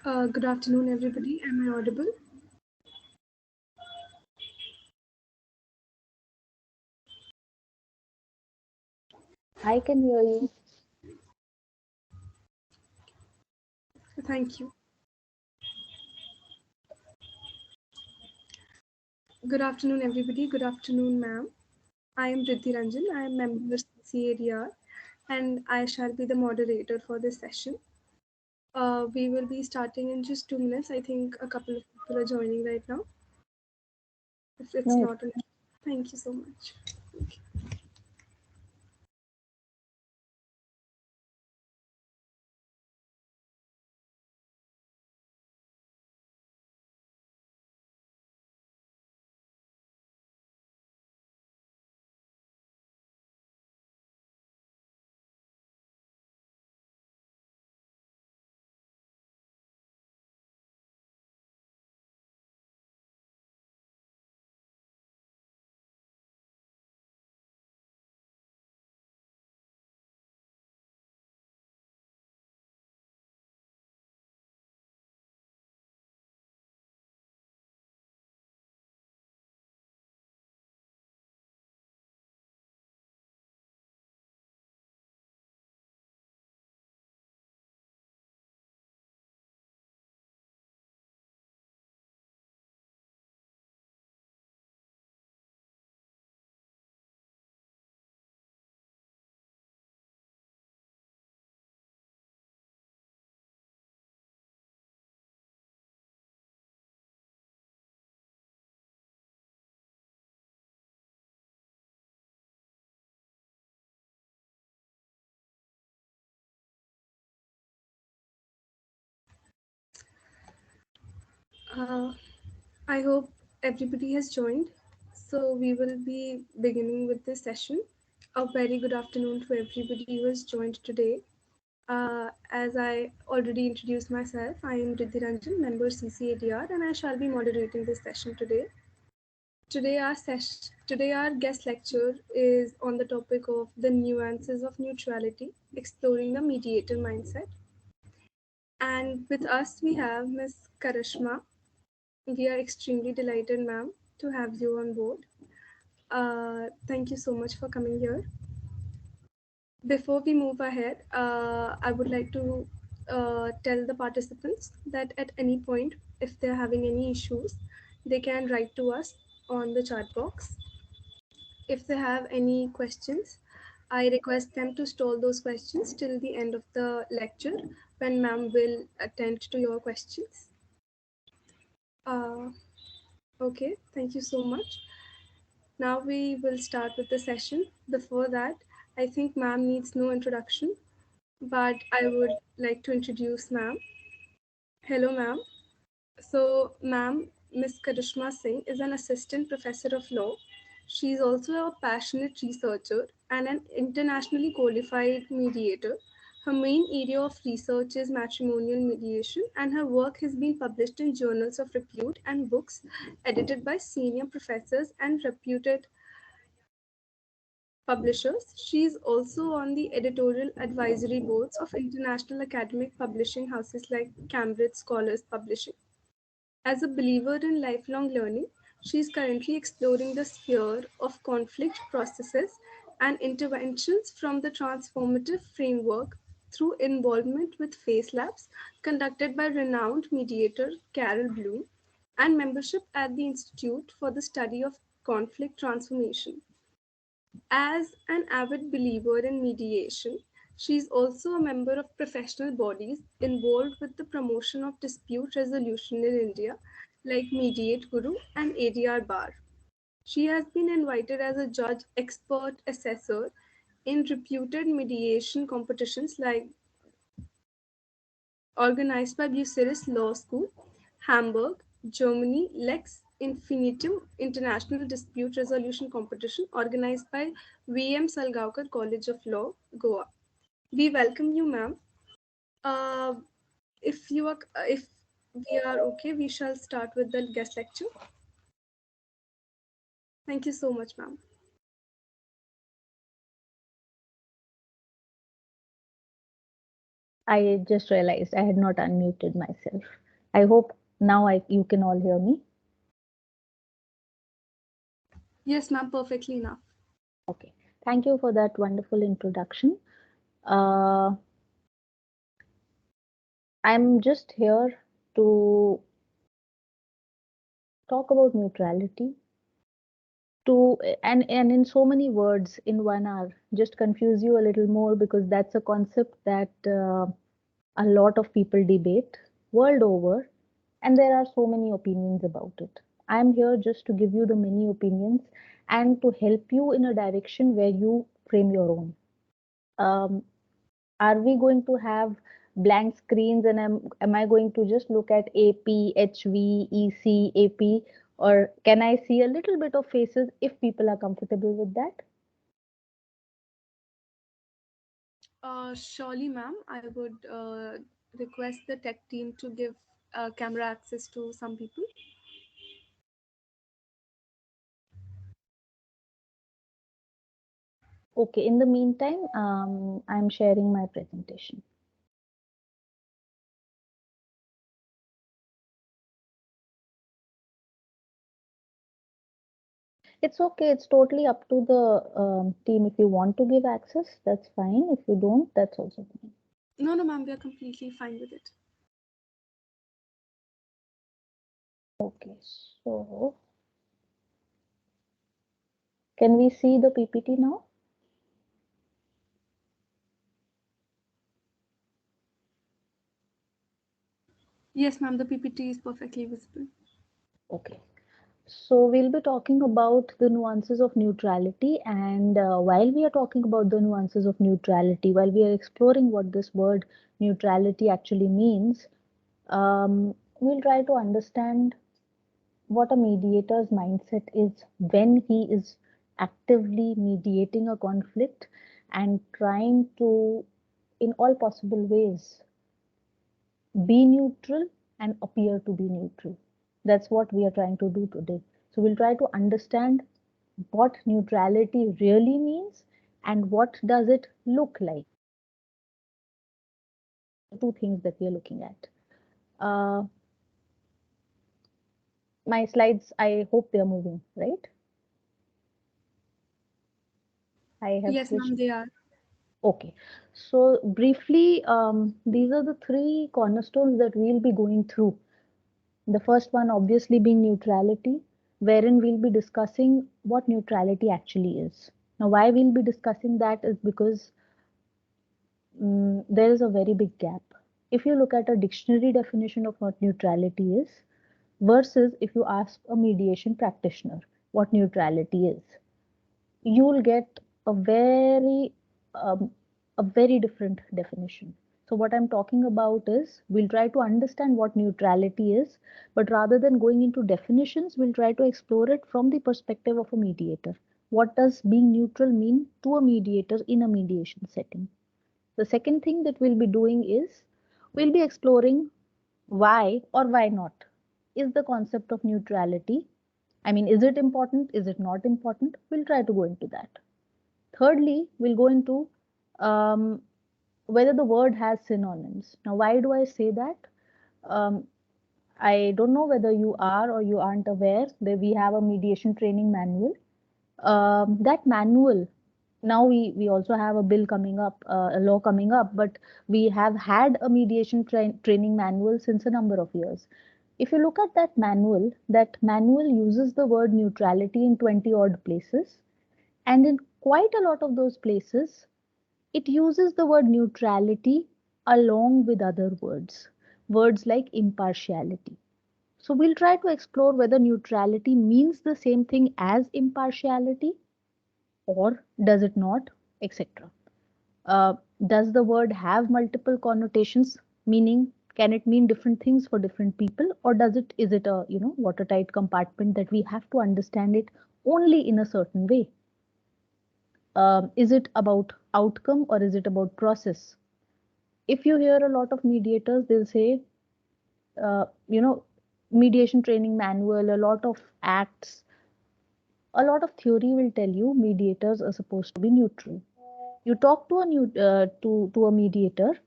Good afternoon, everybody. Am I audible? I can hear you. Thank you. Good afternoon, everybody. Good afternoon, ma'am. I am Riddhi Ranjan. I am member of CCADR and I shall be the moderator for this session. We will be starting in just 2 minutes. I think a couple of people are joining right now. If it's No, not an thank you so much. Uh, I hope everybody has joined. So we will be beginning with this session. A very good afternoon to everybody who has joined today. As I already introduced myself, I am Riddhi Ranjan, member CCADR, and I shall be moderating this session today. Today our guest lecture is on the topic of the nuances of neutrality, exploring the mediator mindset. And with us we have Ms. Karishma. We are extremely delighted, ma'am, to have you on board. Thank you so much for coming here. Before we move ahead, I would like to tell the participants that at any point, if they're having any issues, they can write to us on the chat box. If they have any questions, I request them to stall those questions till the end of the lecture when ma'am will attend to your questions. Uh, okay, thank you so much. Now we will start with the session. Before that, I think ma'am needs no introduction, but I would like to introduce ma'am. Hello, ma'am. So, ma'am, Miss Karishma Singh is an assistant professor of law. She is also a passionate researcher and an internationally qualified mediator. Her main area of research is matrimonial mediation, and her work has been published in journals of repute and books edited by senior professors and reputed publishers. She is also on the editorial advisory boards of international academic publishing houses like Cambridge Scholars Publishing. As a believer in lifelong learning, she is currently exploring the sphere of conflict processes and interventions from the transformative framework through involvement with FACE Labs conducted by renowned mediator Carol Bloom and membership at the Institute for the Study of Conflict Transformation. As an avid believer in mediation, she is also a member of professional bodies involved with the promotion of dispute resolution in India, like Mediate Guru and ADR Bar. She has been invited as a judge expert assessor in reputed mediation competitions like organized by Bucyrus Law School, Hamburg, Germany, Lex Infinitum International Dispute Resolution Competition organized by VM Salgaonkar College of Law, Goa. We welcome you, ma'am. Uh, if we are okay, we shall start with the guest lecture. Thank you so much, ma'am. I just realized I had not unmuted myself. I hope now you can all hear me. Yes, ma'am, perfectly enough. Okay. Thank you for that wonderful introduction. Uh, I'm just here to talk about neutrality to and in so many words in 1 hour, just confuse you a little more because that's a concept that a lot of people debate world over, and there are so many opinions about it. I'm here just to give you the many opinions and to help you in a direction where you frame your own. Um, are we going to have blank screens and am I going to just look at AP, HV, EC, AP, or can I see a little bit of faces if people are comfortable with that? Surely, ma'am, I would request the tech team to give camera access to some people. Okay, in the meantime, I'm sharing my presentation. It's okay. It's totally up to the team. If you want to give access, that's fine. If you don't, that's also fine. No, no, ma'am, we are completely fine with it. Okay, so can we see the PPT now? Yes, ma'am, the PPT is perfectly visible. Okay. So we'll be talking about the nuances of neutrality, and while we are talking about the nuances of neutrality, while we are exploring what this word neutrality actually means, we'll try to understand what a mediator's mindset is when he is actively mediating a conflict and trying to, in all possible ways, be neutral and appear to be neutral. That's what we are trying to do today. So we'll try to understand what neutrality really means and what does it look like. Two things that we are looking at. Uh, my slides, I hope they are moving, right? I have Yes, switched. ma'am, they are. Okay. So briefly, these are the three cornerstones that we'll be going through. The first one obviously being neutrality, wherein we'll be discussing what neutrality actually is. Now, why we'll be discussing that is because there is a very big gap. If you look at a dictionary definition of what neutrality is, versus if you ask a mediation practitioner what neutrality is, you will get a um, very different definition. So what I'm talking about is we'll try to understand what neutrality is, but rather than going into definitions, we'll try to explore it from the perspective of a mediator. What does being neutral mean to a mediator in a mediation setting? The second thing that we'll be doing is we'll be exploring why or why not is the concept of neutrality. I mean, is it important? Is it not important? We'll try to go into that. Thirdly, we'll go into um, whether the word has synonyms. Now, why do I say that? Um, I don't know whether you are or you aren't aware that we have a mediation training manual. That manual, now we also have a bill coming up, a law coming up, but we have had a mediation training manual since a number of years. If you look at that manual uses the word neutrality in 20 odd places. And in quite a lot of those places, it uses the word neutrality along with other words, words like impartiality. So we'll try to explore whether neutrality means the same thing as impartiality or does it not, etc. Uh, does the word have multiple connotations, meaning can it mean different things for different people, or is it a watertight compartment that we have to understand it only in a certain way? Is it about outcome or is it about process? If you hear a lot of mediators, they'll say, uh, you know, mediation training manual, a lot of acts, a lot of theory will tell you mediators are supposed to be neutral. You talk to a mediator,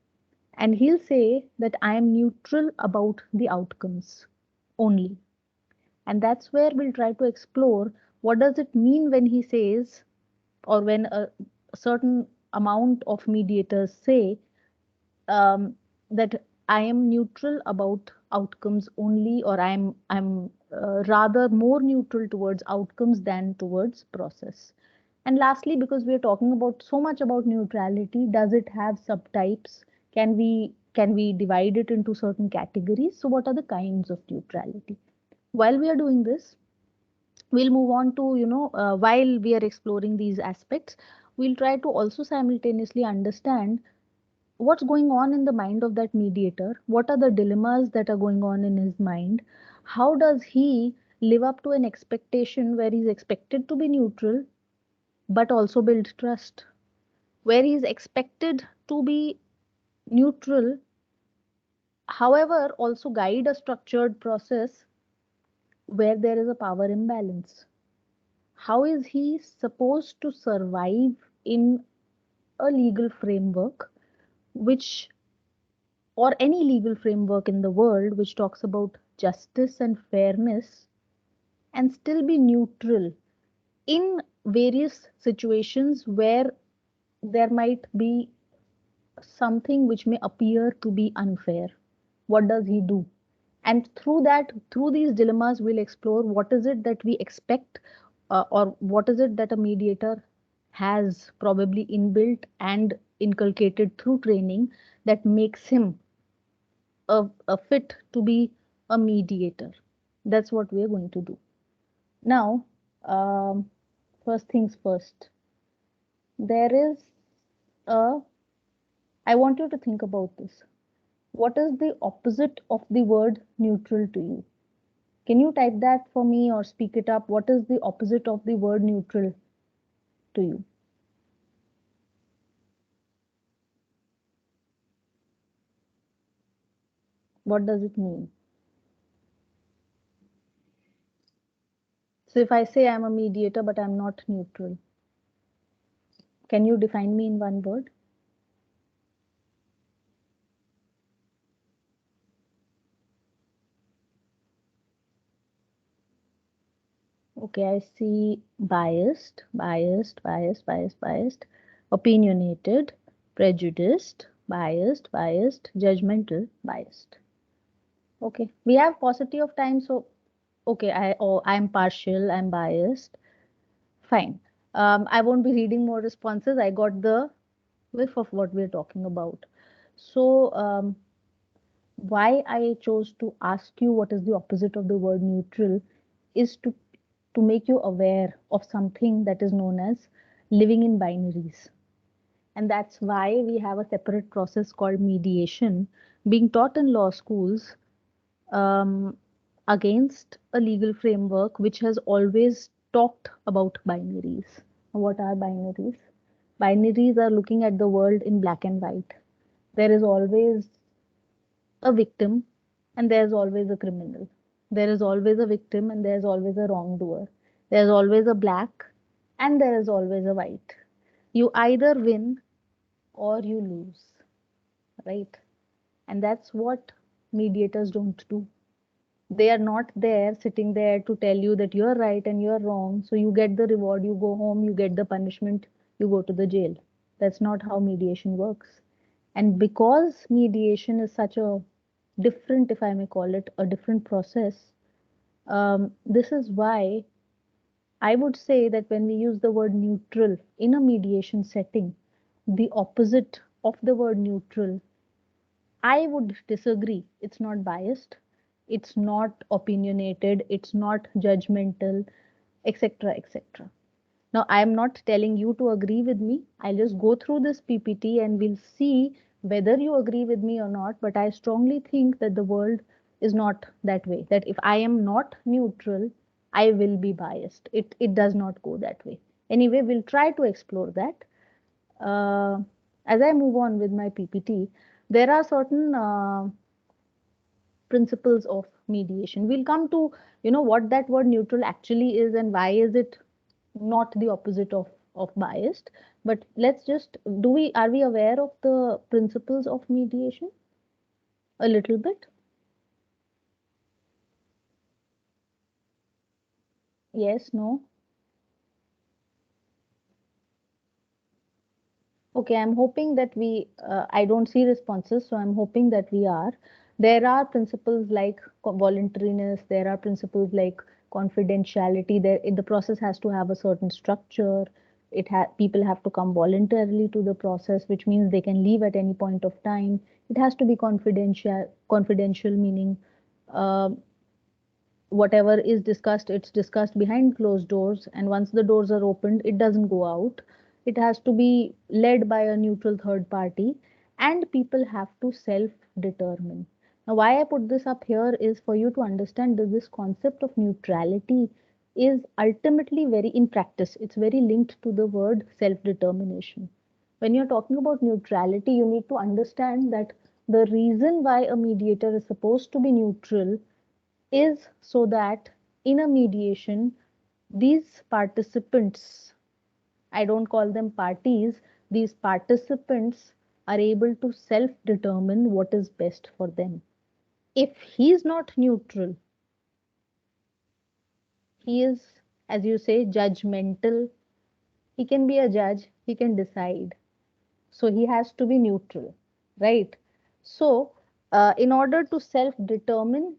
And he'll say that I am neutral about the outcomes only. And that's where we'll try to explore what does it mean when he says, or when a certain amount of mediators say um, that I am neutral about outcomes only, or I'm rather more neutral towards outcomes than towards process. And lastly, because we are talking about so much about neutrality, does it have subtypes? Can we divide it into certain categories? So what are the kinds of neutrality? While we are doing this, we'll move on to, while we are exploring these aspects, we'll try to also simultaneously understand what's going on in the mind of that mediator, what are the dilemmas that are going on in his mind, how does he live up to an expectation where he's expected to be neutral but also build trust, where he's expected to be neutral, however, also guide a structured process where there is a power imbalance. How is he supposed to survive in a legal framework which, or any legal framework in the world which talks about justice and fairness, and still be neutral in various situations where there might be something which may appear to be unfair? What does he do? And through that, through these dilemmas, we'll explore what is it that we expect, or what is it that a mediator has probably inbuilt and inculcated through training that makes him a fit to be a mediator. That's what we're going to do. Now, first things first, there is a, I want you to think about this. What is the opposite of the word neutral to you? Can you type that for me or speak it up? What is the opposite of the word neutral to you? What does it mean? So if I say I'm a mediator but I'm not neutral, can you define me in one word? Okay, I see biased, opinionated, prejudiced, biased, judgmental, biased. Okay, we have paucity of time, so okay, I'm partial, I'm biased. Fine. I won't be reading more responses. I got the whiff of what we're talking about. So, why I chose to ask you what is the opposite of the word neutral is to make you aware of something that is known as living in binaries. And that's why we have a separate process called mediation being taught in law schools, um, against a legal framework which has always talked about binaries. What are binaries? Binaries are looking at the world in black and white. There is always a victim and there's always a criminal. There is always a victim and there's always a wrongdoer. There's always a black and there is always a white. You either win or you lose, right? And that's what mediators don't do. They are not there sitting there to tell you that you're right and you're wrong. So you get the reward, you go home, you get the punishment, you go to the jail. That's not how mediation works. And because mediation is such a different, if I may call it, a different process, this is why I would say that when we use the word neutral in a mediation setting, the opposite of the word neutral, I would disagree. It's not biased, it's not opinionated, it's not judgmental, etc. etc. Now, I am not telling you to agree with me. I'll just go through this PPT and we'll see whether you agree with me or not. But I strongly think that the world is not that way. That if I am not neutral, I will be biased. It does not go that way. Anyway, we'll try to explore that. Uh, as I move on with my PPT, there are certain principles of mediation. We'll come to, what that word neutral actually is and why is it not the opposite of biased. But let's just, are we aware of the principles of mediation a little bit? Yes, no? Okay, I'm hoping that I don't see responses, so I'm hoping that we are. There are principles like voluntariness, there are principles like confidentiality. The process has to have a certain structure. People have to come voluntarily to the process, which means they can leave at any point of time. It has to be confidential meaning uh, whatever is discussed, it's discussed behind closed doors, and once the doors are opened, it doesn't go out. It has to be led by a neutral third party, and people have to self determine. Now, why I put this up here is for you to understand that this concept of neutrality is ultimately very, in practice, it's very linked to the word self determination. When you're talking about neutrality, you need to understand that the reason why a mediator is supposed to be neutral is so that in a mediation, these participants, I don't call them parties, these participants are able to self determine what is best for them. If he is not neutral, he is, as you say, judgmental. He can be a judge, he can decide. So he has to be neutral, right? So in order to self determine,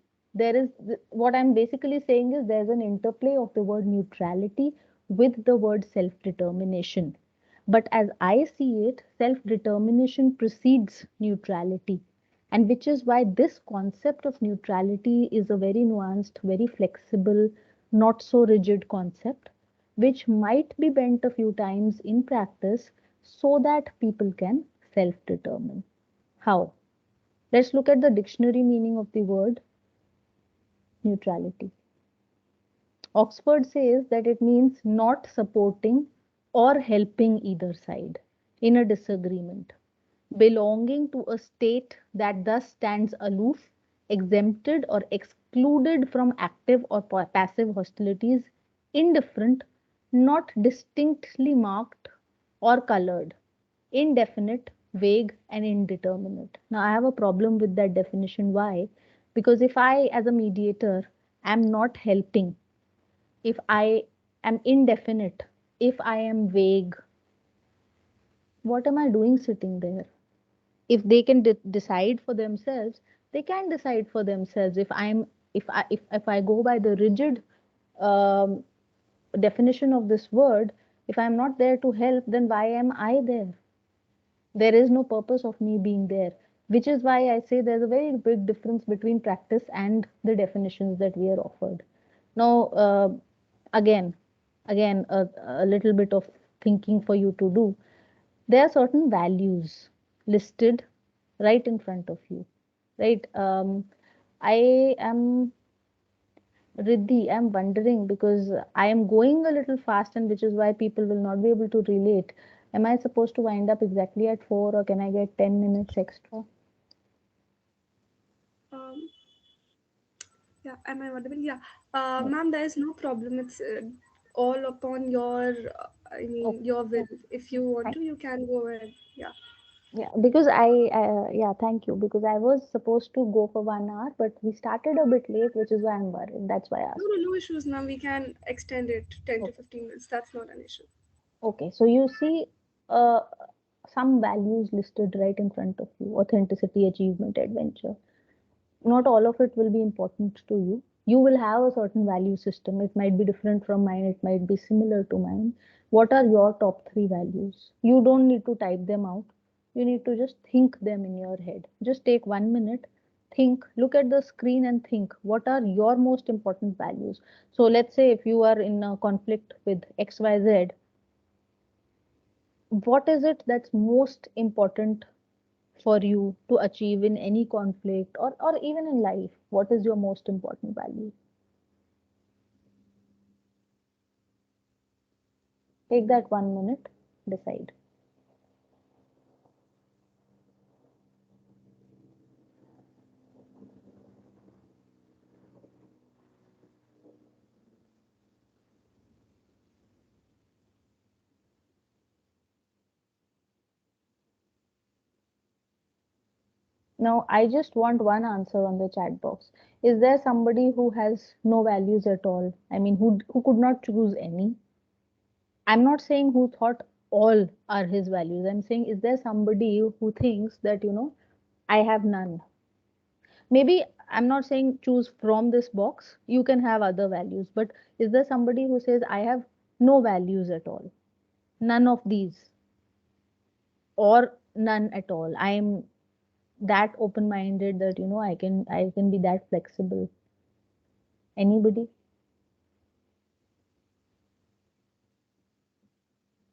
what I'm basically saying is there's an interplay of the word neutrality with the word self determination. But as I see it, self determination precedes neutrality, and which is why this concept of neutrality is a very nuanced, very flexible, not so rigid concept, which might be bent a few times in practice so that people can self determine. How? Let's look at the dictionary meaning of the word neutrality. Oxford says that it means not supporting or helping either side in a disagreement, belonging to a state that thus stands aloof, exempted or excluded from active or passive hostilities, indifferent, not distinctly marked or colored, indefinite, vague, and indeterminate. Now, I have a problem with that definition. Why? Because if I, as a mediator, am not helping, if I am indefinite, if I am vague, what am I doing sitting there? If they can decide for themselves, they can decide for themselves. If I go by the rigid um, definition of this word, if I'm not there to help, then why am I there? There is no purpose of me being there, which is why I say there's a very big difference between practice and the definitions that we are offered. Now, again a little bit of thinking for you to do. There are certain values listed right in front of you, right? I am Riddhi, I'm wondering because I am going a little fast, and which is why people will not be able to relate. Am I supposed to wind up exactly at 4, or can I get 10 minutes extra? Um, yeah, am I audible? Yeah. Yes. Ma'am, there is no problem. It's all upon your, Okay. your will. Okay. If you want Thank to, you can go ahead. Yeah. Yeah, because yeah, thank you. Because I was supposed to go for 1 hour, but we started a bit late, which is why I'm worried. That's why I No, asked. no, no issues, ma'am. We can extend it 10 to Okay. 15 minutes. That's not an issue. Okay. So you see, uh, some values listed right in front of you: authenticity, achievement, adventure. Not all of it will be important to you. You will have a certain value system. It might be different from mine, it might be similar to mine. What are your top three values? You don't need to type them out. You need to just think them in your head. Just take 1 minute, think, look at the screen and think what are your most important values. So let's say if you are in a conflict with XYZ, what is it that's most important for you to achieve in any conflict, or even in life? What is your most important value? Take that 1 minute, decide. Now, I just want one answer on the chat box. Is there somebody who has no values at all? I mean, who could not choose any? I'm not saying who thought all are his values. I'm saying, is there somebody who thinks that, I have none? Maybe I'm not saying choose from this box. You can have other values, but is there somebody who says, I have no values at all? None of these, or none at all. I'm that open minded that, I can be that flexible. Anybody?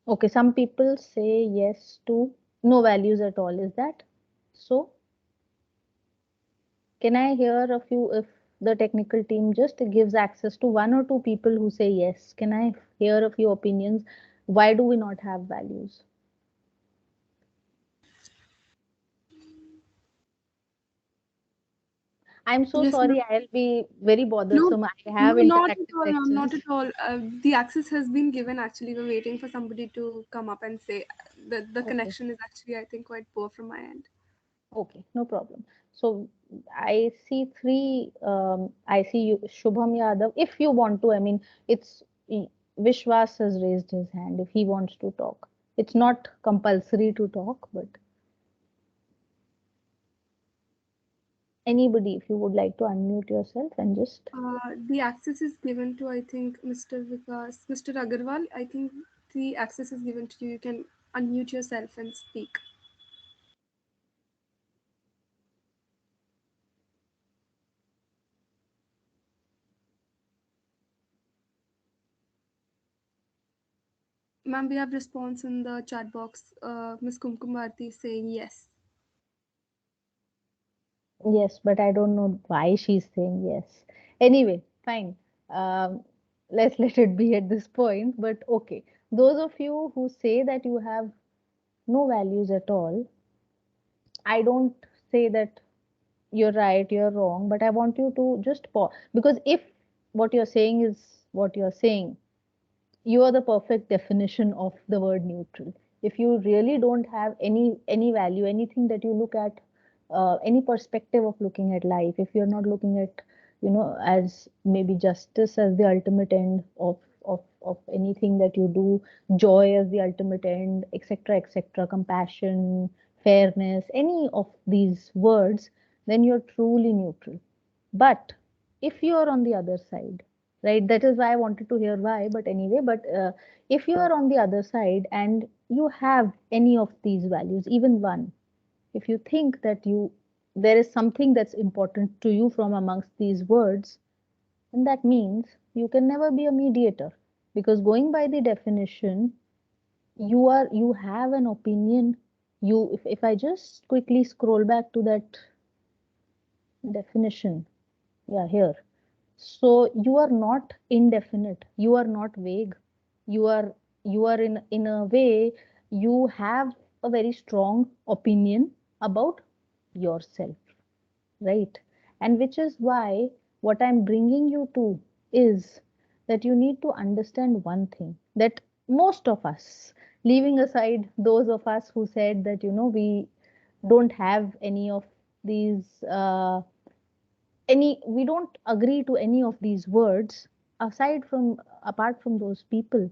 Okay, some people say yes to no values at all. Is that so? Can I hear a few if the technical team just gives access to one or two people who say yes? Can I hear a few opinions? Why do we not have values? I'm so Yes, ma'am. sorry, I'll be very No, bothersome. I have no, not at interactive all, ma'am. Not sections. at all. The access has been given. Actually, we're waiting for somebody to come up and say that the Okay, connection is actually, I think, quite poor from my end. okay, no problem. So I see three. I see you, Shubham Yadav. If you want to, I mean, it's Vishwas has raised his hand if he wants to talk. It's not compulsory to talk, but anybody, if you would like to unmute yourself and just. The access is given to, I think, Mr. Vikas, Mr. Agarwal. I think the access is given to you. You can unmute yourself and speak. Ma'am, we have response in the chat box. Ms. Kumkum Bharti is saying yes. Yes, but I don't know why she's saying yes. Anyway, fine. Um, let's let it be at this point. But okay, those of you who say that you have no values at all, I don't say that you're right, you're wrong, but I want you to just pause, because if what you're saying is what you're saying, you are the perfect definition of the word neutral. If you really don't have any value, anything that you look at, any perspective of looking at life, if you're not looking at, as maybe justice as the ultimate end of anything that you do, joy as the ultimate end, etc., etc., compassion, fairness, any of these words, then you're truly neutral. But if you're on the other side, right, that is why I wanted to hear why, but anyway, but if you are on the other side and you have any of these values, even one, if you think that there is something that's important to you from amongst these words, then that means you can never be a mediator, because going by the definition, you have an opinion. If I just quickly scroll back to that definition, yeah, here. So you are not indefinite, you are not vague, you are in a way, you have a very strong opinion about yourself, right? And which is why what I'm bringing you to is that you need to understand one thing, that most of us, leaving aside those of us who said that we don't have any of these we don't agree to any of these words, apart from those people,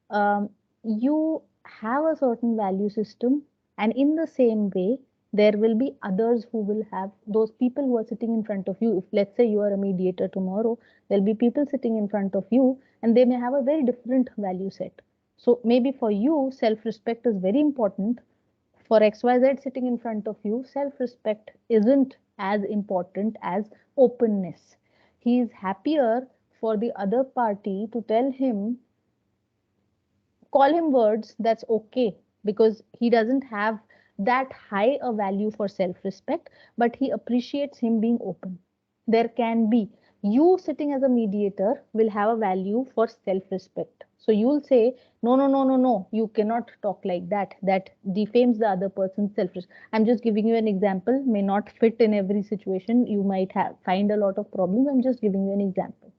um, you have a certain value system, and in the same way there will be others who will have, those people who are sitting in front of you. If let's say you are a mediator tomorrow, there'll be people sitting in front of you and they may have a very different value set. So maybe for you self respect is very important, for XYZ sitting in front of you, self respect isn't as important as openness. He is happier for the other party to tell him, call him words, that's okay, because he doesn't have that high a value for self respect, but he appreciates him being open. There can be, you sitting as a mediator will have a value for self respect, so you'll say, no, no, no, no, no, you cannot talk like that, that defames the other person's self respect. I'm just giving you an example, may not fit in every situation, you might have find a lot of problems, I'm just giving you an example.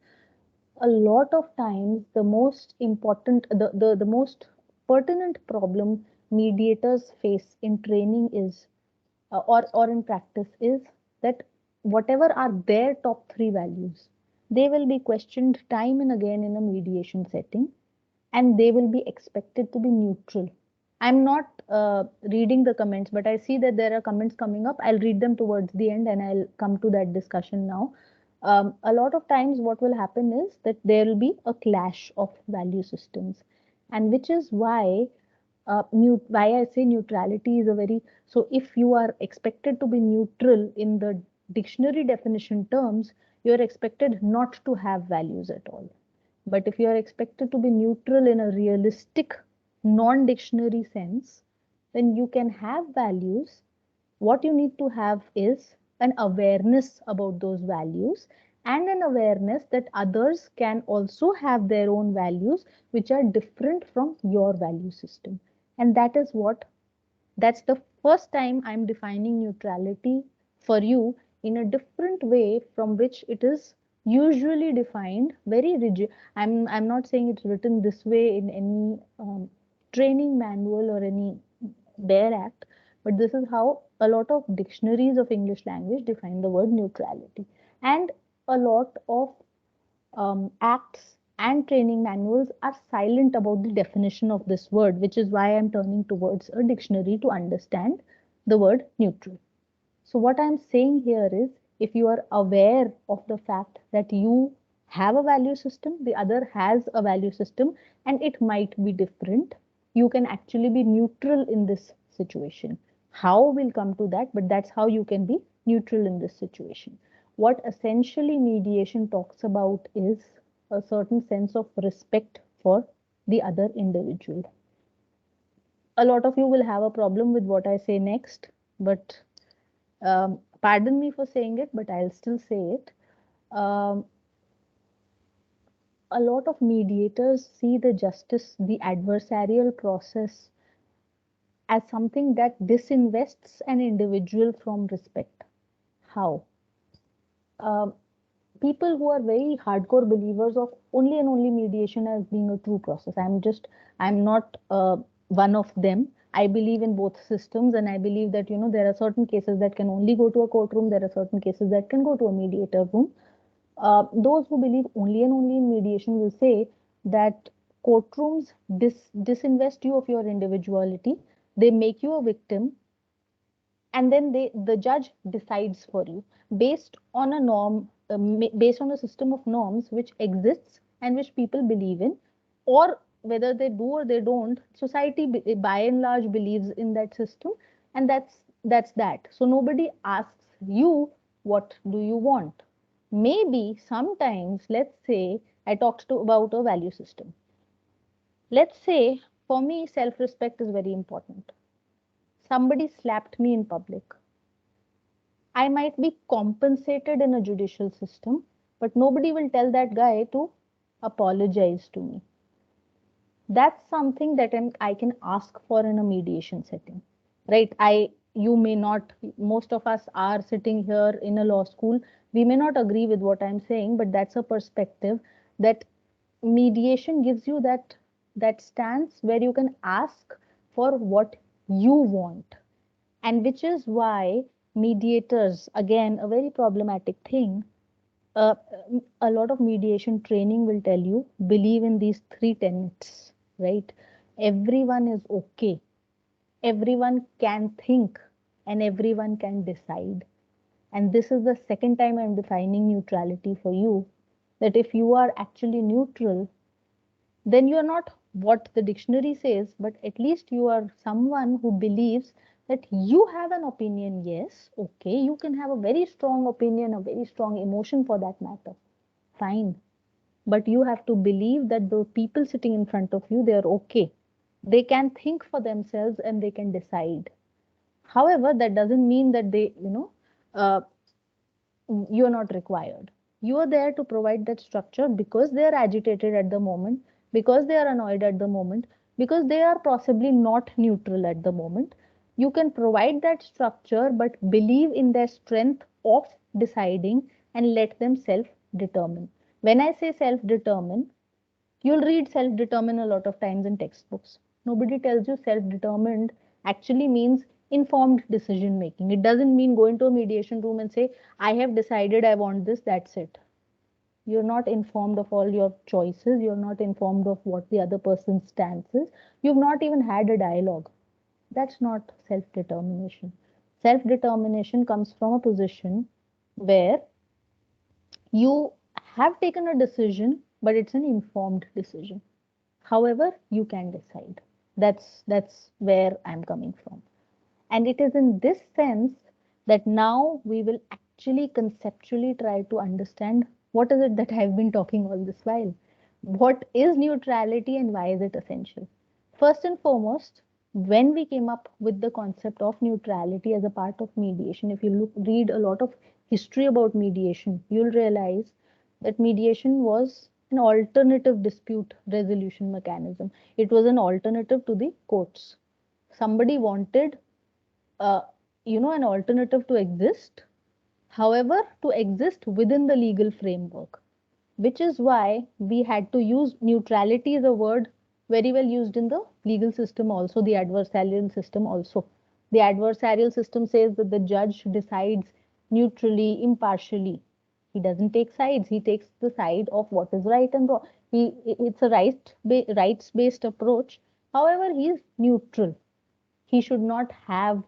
A lot of times the most important, the most pertinent problem mediators face in training is or in practice is that whatever are their top three values, they will be questioned time and again in a mediation setting, and they will be expected to be neutral. I'm not reading the comments, but I see that there are comments coming up. I'll read them towards the end and I'll come to that discussion now. A lot of times, what will happen is that there will be a clash of value systems, and which is why I say neutrality is a very, so if you are expected to be neutral in the dictionary definition terms, you are expected not to have values at all. But if you are expected to be neutral in a realistic, non dictionary sense, then you can have values. What you need to have is an awareness about those values and an awareness that others can also have their own values which are different from your value system. And that's the first time I'm defining neutrality for you in a different way from which it is usually defined, very rigid. I'm not saying it's written this way in any training manual or any bare act, but this is how a lot of dictionaries of English language define the word neutrality. And a lot of acts and training manuals are silent about the definition of this word, which is why I'm turning towards a dictionary to understand the word neutral. So, what I'm saying here is if you are aware of the fact that you have a value system, the other has a value system, and it might be different, you can actually be neutral in this situation. How we'll come to that, but that's how you can be neutral in this situation. What essentially mediation talks about is a certain sense of respect for the other individual. A lot of you will have a problem with what I say next, but pardon me for saying it, but I'll still say it. Um, a lot of mediators see the justice, the adversarial process, as something that disinvests an individual from respect. How? Um, People who are very hardcore believers of only and only mediation as being a true process. I'm not one of them. I believe in both systems, and I believe that there are certain cases that can only go to a courtroom. There are certain cases that can go to a mediator room. Those who believe only and only in mediation will say that courtrooms disinvest you of your individuality. They make you a victim, and then the judge decides for you based on a based on a system of norms which exists and which people believe in, or whether they do or they don't, society by and large believes in that system, and that's that. So nobody asks you what do you want. Maybe sometimes, let's say I talked about a value system. Let's say for me self respect is very important. Somebody slapped me in public. I might be compensated in a judicial system, but nobody will tell that guy to apologize to me. That's something that I can ask for in a mediation setting, right? You may not, most of us are sitting here in a law school. We may not agree with what I'm saying, but that's a perspective that mediation gives you that stance where you can ask for what you want, and which is why mediators, again, a very problematic thing, uh, a lot of mediation training will tell you believe in these three tenets, right? Everyone is okay, everyone can think, and everyone can decide. And this is the second time I'm defining neutrality for you, that if you are actually neutral, then you are not what the dictionary says, but at least you are someone who believes that you have an opinion. Yes, okay, you can have a very strong opinion, a very strong emotion for that matter. Fine. But you have to believe that the people sitting in front of you, they are okay. They can think for themselves and they can decide. However, that doesn't mean that uh, you're not required. You are there to provide that structure because they are agitated at the moment, because they are annoyed at the moment, because they are possibly not neutral at the moment. You can provide that structure, but believe in their strength of deciding and let them self determine. When I say self determine, you'll read self-determined a lot of times in textbooks. Nobody tells you self-determined actually means Informed decision making. It doesn't mean go into a mediation room and say, I have decided I want this, that's it. You're not informed of all your choices. You're not informed of what the other person's stance is. You've not even had a dialogue. That's not self determination. Self determination comes from a position where you have taken a decision, but it's an informed decision. However, you can decide. That's where I'm coming from. And it is in this sense that now we will actually conceptually try to understand what is it that I've been talking all this while. What is neutrality and why is it essential? First and foremost, when we came up with the concept of neutrality as a part of mediation, if you read a lot of history about mediation, you'll realize that mediation was an alternative dispute resolution mechanism. It was an alternative to the courts. Somebody wanted uh, an alternative to exist, however, to exist within the legal framework, which is why we had to use neutrality as a word very well used in the legal system, also the adversarial system. Also, the adversarial system says that the judge decides neutrally, impartially. He doesn't take sides, he takes the side of what is right and wrong. It's a rights based approach. However, he is neutral. He should not have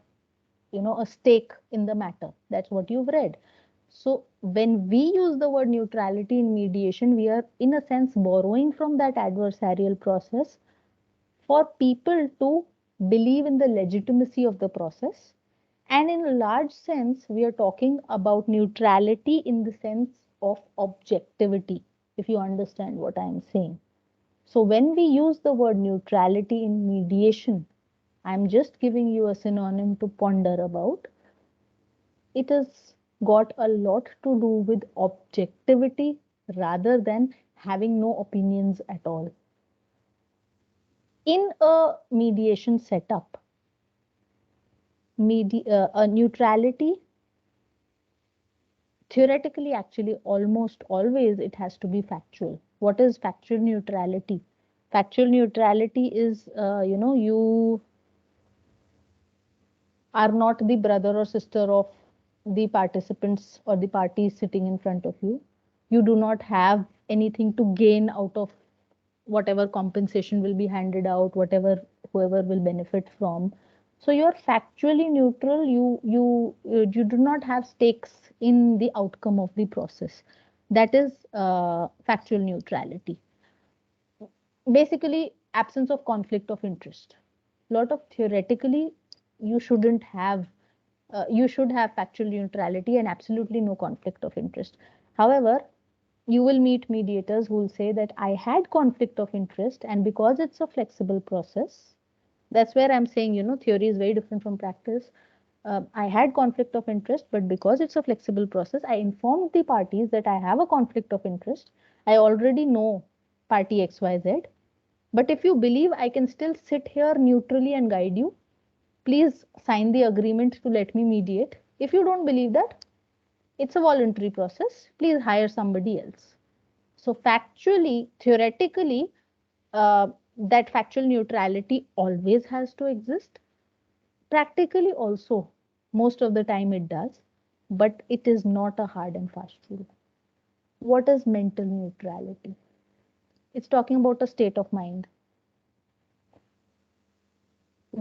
a stake in the matter. That's what you've read. So when we use the word neutrality in mediation, we are in a sense borrowing from that adversarial process for people to believe in the legitimacy of the process. And in a large sense, we are talking about neutrality in the sense of objectivity, if you understand what I am saying. So when we use the word neutrality in mediation, I'm just giving you a synonym to ponder about. It has got a lot to do with objectivity rather than having no opinions at all. In a mediation setup, a neutrality, theoretically, actually, almost always it has to be factual. What is factual neutrality? Factual neutrality is, you are not the brother or sister of the participants or the parties sitting in front of you. You do not have anything to gain out of whatever compensation will be handed out, whatever whoever will benefit from. So you're factually neutral. You do not have stakes in the outcome of the process. That is factual neutrality. Basically, absence of conflict of interest. Lot of theoretically, you shouldn't have you should have factual neutrality and absolutely no conflict of interest. However, you will meet mediators who will say that I had conflict of interest, and because it's a flexible process, that's where I'm saying, theory is very different from practice. I had conflict of interest, but because it's a flexible process, I informed the parties that I have a conflict of interest. I already know party XYZ. But if you believe I can still sit here neutrally and guide you, please sign the agreement to let me mediate. If you don't believe that, it's a voluntary process. Please hire somebody else. So, factually, theoretically, that factual neutrality always has to exist. Practically, also, most of the time it does, but it is not a hard and fast rule. What is mental neutrality? It's talking about a state of mind.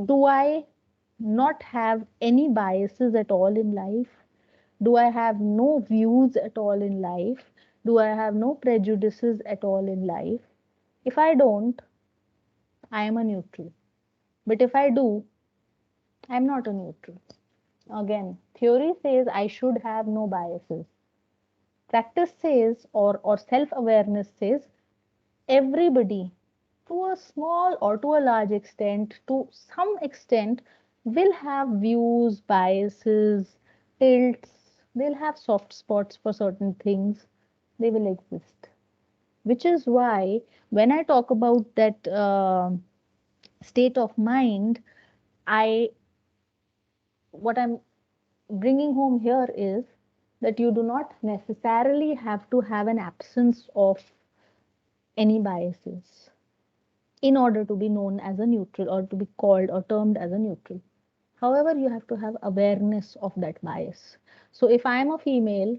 Do I not have any biases at all in life? Do I have no views at all in life? Do I have no prejudices at all in life? If I don't, I am a neutral. But if I do, I'm not a neutral. Again, theory says I should have no biases. Practice says, or self-awareness says, everybody, to a small or to a large extent, to some extent, will have views, biases, tilts. They'll have soft spots for certain things. They will exist. Which is why when I talk about that state of mind, I what I'm bringing home here is that you do not necessarily have to have an absence of any biases in order to be known as a neutral or to be called or termed as a neutral. However, you have to have awareness of that bias. So if I am a female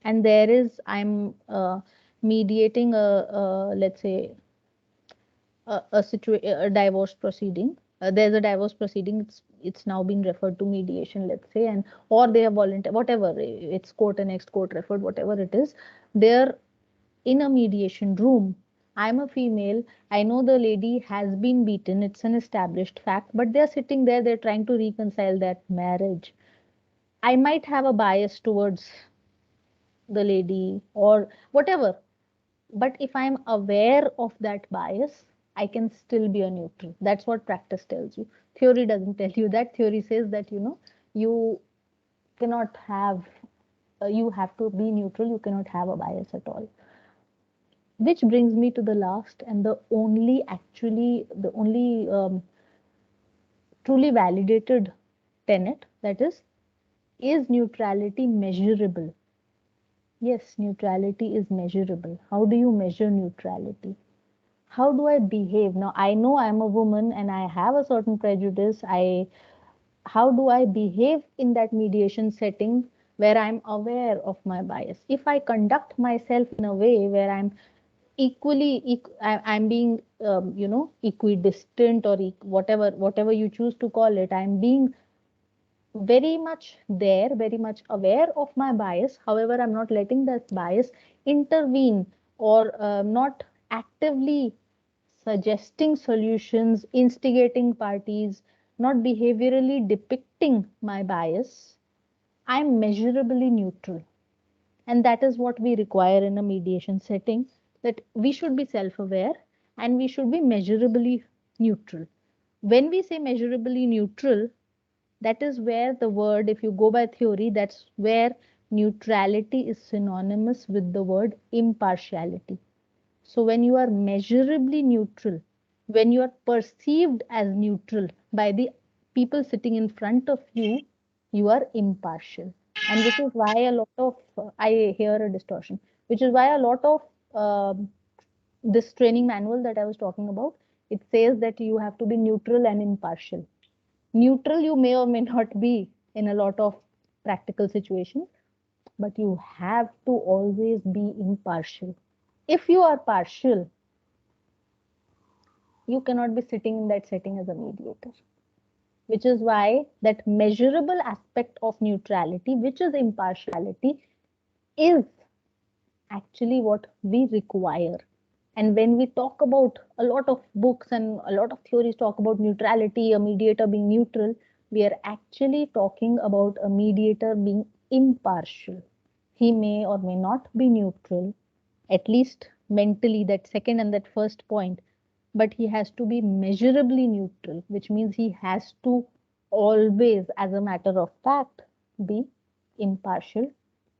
and I'm mediating let's say a divorce proceeding. There's a divorce proceeding. It's now being referred to mediation, let's say, and or they have volunteer, whatever, it's court and next court referred, whatever it is. They're in a mediation room. I'm a female. I know the lady has been beaten. It's an established fact, but they're sitting there. They're trying to reconcile that marriage. I might have a bias towards the lady or whatever, but if I'm aware of that bias, I can still be a neutral. That's what practice tells you. Theory doesn't tell you that. Theory says that, you cannot have, you have to be neutral. You cannot have a bias at all. Which brings me to the last and the only truly validated tenet, that is neutrality measurable? Yes, neutrality is measurable. How do you measure neutrality? How do I behave? Now I know I'm a woman and I have a certain prejudice. I How do I behave in that mediation setting where I'm aware of my bias? If I conduct myself in a way where I'm I'm being equidistant or whatever you choose to call it, I'm being very much there, very much aware of my bias. However, I'm not letting that bias intervene or not actively suggesting solutions, instigating parties, not behaviorally depicting my bias. I'm measurably neutral. And that is what we require in a mediation setting, that we should be self aware and we should be measurably neutral. When we say measurably neutral, that is where the word, if you go by theory, that's where neutrality is synonymous with the word impartiality. So when you are measurably neutral, when you are perceived as neutral by the people sitting in front of you, you are impartial. And which is why a lot of, I hear a distortion, which is why a lot of this training manual that I was talking about, it says that you have to be neutral and impartial. Neutral you may or may not be in a lot of practical situations, but you have to always be impartial. If you are partial, you cannot be sitting in that setting as a mediator. Which is why that measurable aspect of neutrality, which is impartiality, is actually what we require. And when we talk about, a lot of books and a lot of theories talk about neutrality, a mediator being neutral, we are actually talking about a mediator being impartial. He may or may not be neutral, at least mentally, that second and that first point, but he has to be measurably neutral, which means he has to always, as a matter of fact, be impartial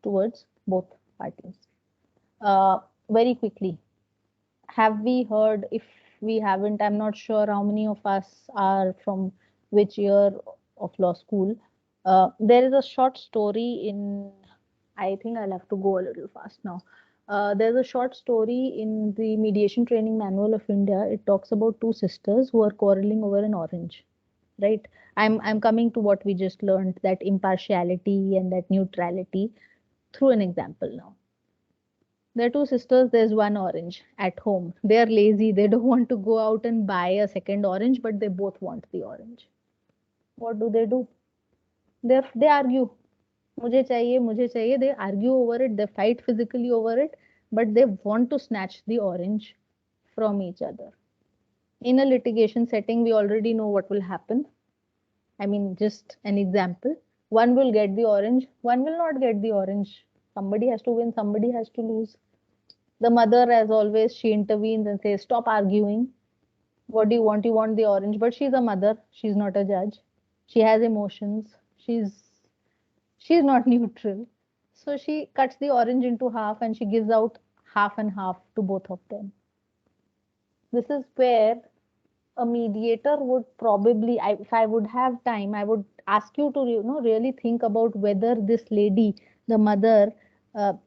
towards both parties. Very quickly, have we heard? If we haven't, I'm not sure how many of us are from which year of law school. There is a short story in, I think I'll have to go a little fast now. There's a short story in the Mediation Training Manual of India. It talks about two sisters who are quarreling over an orange, right? I'm coming to what we just learned, that impartiality and that neutrality, through an example now. There are two sisters, there's one orange at home. They are lazy, they don't want to go out and buy a second orange, but they both want the orange. What do? They argue. Mujhe chahiye. They argue over it, they fight physically over it, but they want to snatch the orange from each other. In a litigation setting, we already know what will happen. I mean, just an example. One will get the orange, one will not get the orange. Somebody has to win, somebody has to lose. The mother, as always, she intervenes and says, "Stop arguing. What do you want? You want the orange." But she's a mother. She's not a judge. She has emotions. She's not neutral. So she cuts the orange into half and she gives out half and half to both of them. This is where a mediator would probably, if I would have time, I would ask you to really think about whether this lady, the mother,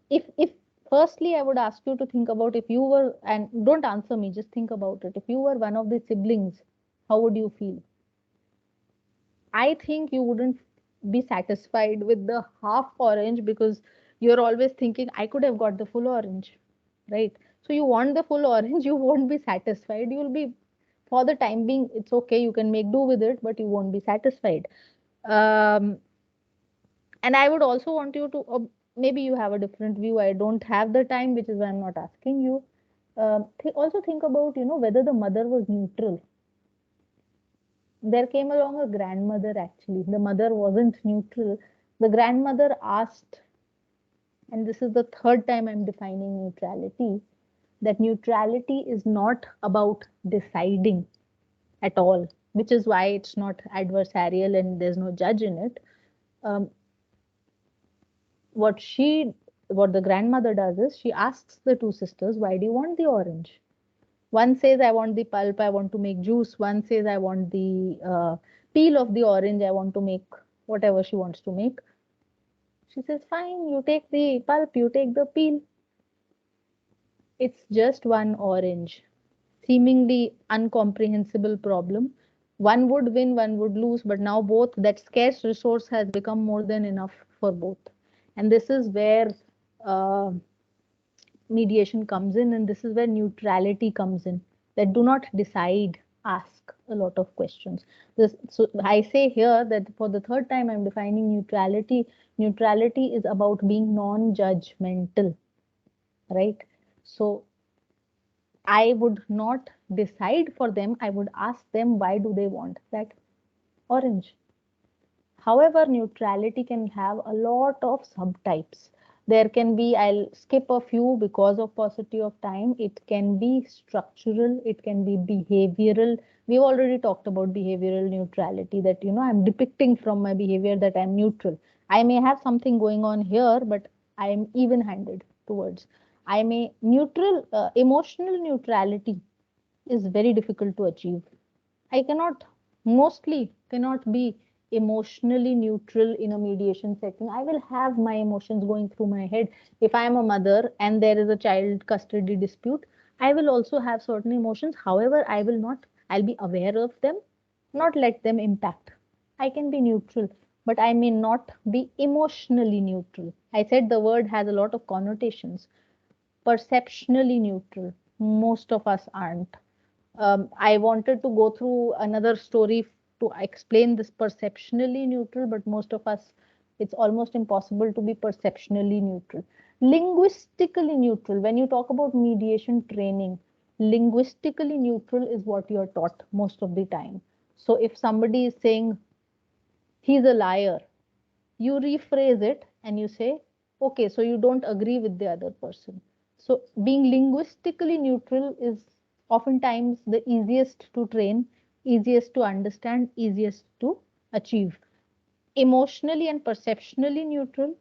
if firstly I would ask you to think about, if you were, and don't answer me, just think about it, if you were one of the siblings, how would you feel? I think you wouldn't be satisfied with the half orange because you're always thinking, I could have got the full orange, right? So you want the full orange, you won't be satisfied. You'll be, for the time being, it's okay, you can make do with it, but you won't be satisfied. Um, and I would also want you to, maybe you have a different view. I don't have the time, which is why I'm not asking you. Also think about, whether the mother was neutral. There came along a grandmother actually. The mother wasn't neutral. The grandmother asked, and this is the third time I'm defining neutrality, that neutrality is not about deciding at all, which is why it's not adversarial and there's no judge in it. Um, what she, what the grandmother does is she asks the two sisters, why do you want the orange? One says, I want the pulp, I want to make juice. One says, I want the peel of the orange, I want to make whatever she wants to make. She says, fine, you take the pulp, you take the peel. It's just one orange. Seemingly incomprehensible problem. One would win, one would lose, but now both, that scarce resource has become more than enough for both. And this is where uh, mediation comes in, and this is where neutrality comes in, that do not decide, ask a lot of questions. So I say here that for the third time I'm defining neutrality. Neutrality is about being non-judgmental, right? So I would not decide for them, I would ask them why do they want that orange. However, neutrality can have a lot of subtypes. There can be, I'll skip a few because of paucity of time. It can be structural, it can be behavioral. We've already talked about behavioral neutrality, that, I'm depicting from my behavior that I'm neutral. I may have something going on here, but I'm even handed towards. I may emotional neutrality is very difficult to achieve. I cannot, mostly cannot be emotionally neutral in a mediation setting. I will have my emotions going through my head. If I am a mother and there is a child custody dispute, I will also have certain emotions. However, I will not, I'll be aware of them, not let them impact. I can be neutral, but I may not be emotionally neutral. I said the word has a lot of connotations. Perceptionally neutral, most of us aren't. I wanted to go through another story to explain this perceptionally neutral, but most of us, it's almost impossible to be perceptionally neutral. Linguistically neutral, when you talk about mediation training, linguistically neutral is what you're taught most of the time. So if somebody is saying he's a liar, you rephrase it and you say, okay, so you don't agree with the other person. So being linguistically neutral is oftentimes the easiest to train, easiest to understand, easiest to achieve. Emotionally and perceptionally neutral,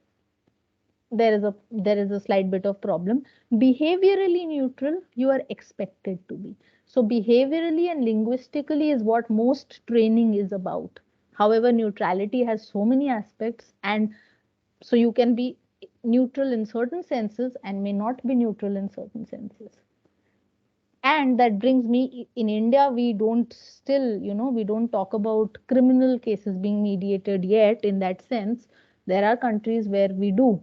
there is a slight bit of problem. Behaviorally neutral, you are expected to be. So behaviorally and linguistically is what most training is about. However, neutrality has so many aspects, and so you can be neutral in certain senses and may not be neutral in certain senses. And that brings me, in India, we don't still, we don't talk about criminal cases being mediated yet in that sense. There are countries where we do.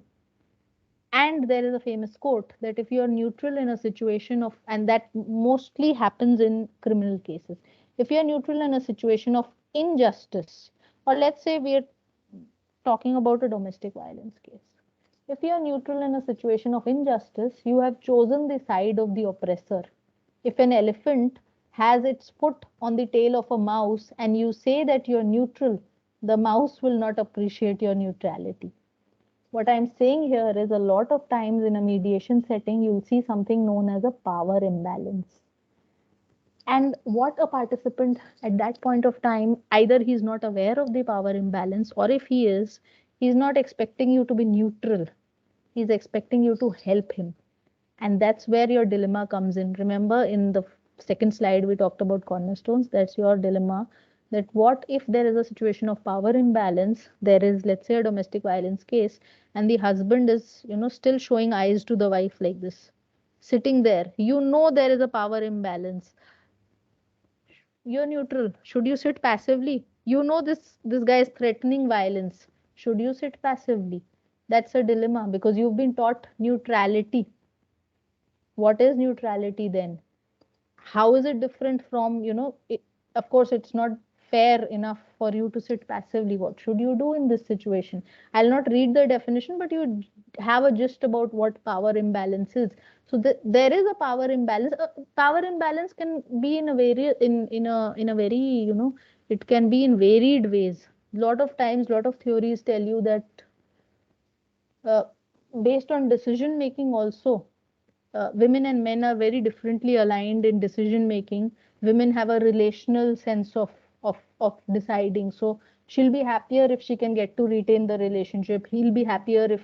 And there is a famous quote that if you are neutral in a situation of, and that mostly happens in criminal cases, if you are neutral in a situation of injustice, or let's say we are talking about a domestic violence case. If you are neutral in a situation of injustice, you have chosen the side of the oppressor. If an elephant has its foot on the tail of a mouse and you say that you're neutral, the mouse will not appreciate your neutrality. What I'm saying here is a lot of times in a mediation setting, you'll see something known as a power imbalance. And what a participant at that point of time, either he's not aware of the power imbalance, or if he is, he's not expecting you to be neutral. He's expecting you to help him. And that's where your dilemma comes in. Remember, in the second slide, we talked about cornerstones. That's your dilemma. That what if there is a situation of power imbalance? There is, let's say, a domestic violence case, and the husband is, still showing eyes to the wife like this, sitting there. There is a power imbalance. You're neutral. Should you sit passively? You know this guy is threatening violence. Should you sit passively? That's a dilemma, because you've been taught neutrality. What is neutrality then? How is it different from, of course it's not fair enough for you to sit passively. What should you do in this situation? I'll not read the definition, but you have a gist about what power imbalance is. So there is a power imbalance. Power imbalance can be in a very, it can be in varied ways. Lot of times, lot of theories tell you that, uh, based on decision making also, women and men are very differently aligned in decision making. Women have a relational sense of deciding. So she'll be happier if she can get to retain the relationship. He'll be happier if,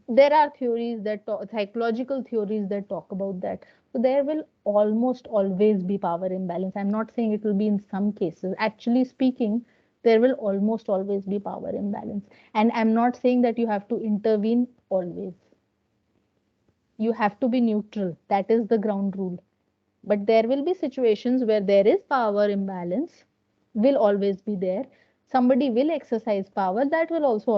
there are theories that talk, psychological theories that talk about that. So there will almost always be power imbalance. I'm not saying it will be in some cases. Actually speaking, there will almost always be power imbalance. And I'm not saying that you have to intervene always. You have to be neutral. That is the ground rule. But there will be situations where there is power imbalance, will always be there. Somebody will exercise power. That will also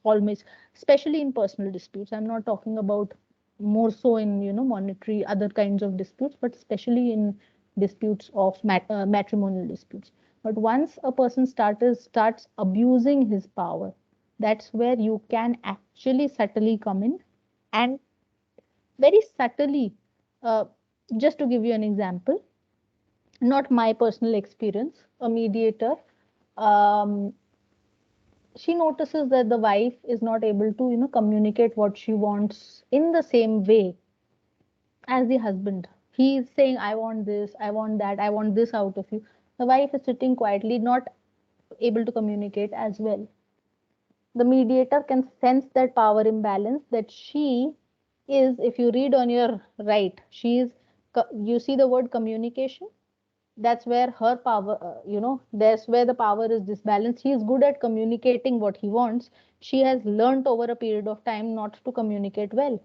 always, especially in personal disputes. I'm not talking about more so in, monetary, other kinds of disputes, but especially in disputes of matrimonial disputes. But once a person starts abusing his power, that's where you can actually subtly come in and very subtly, uh, just to give you an example, not my personal experience, a mediator, um, she notices that the wife is not able to, communicate what she wants in the same way as the husband. He is saying, I want this, I want that, I want this out of you. The wife is sitting quietly, not able to communicate as well. The mediator can sense that power imbalance, that she is, if you read on your right, she is, you see the word communication. That's where her power, that's where the power is disbalanced. He is good at communicating what he wants. She has learnt over a period of time not to communicate well.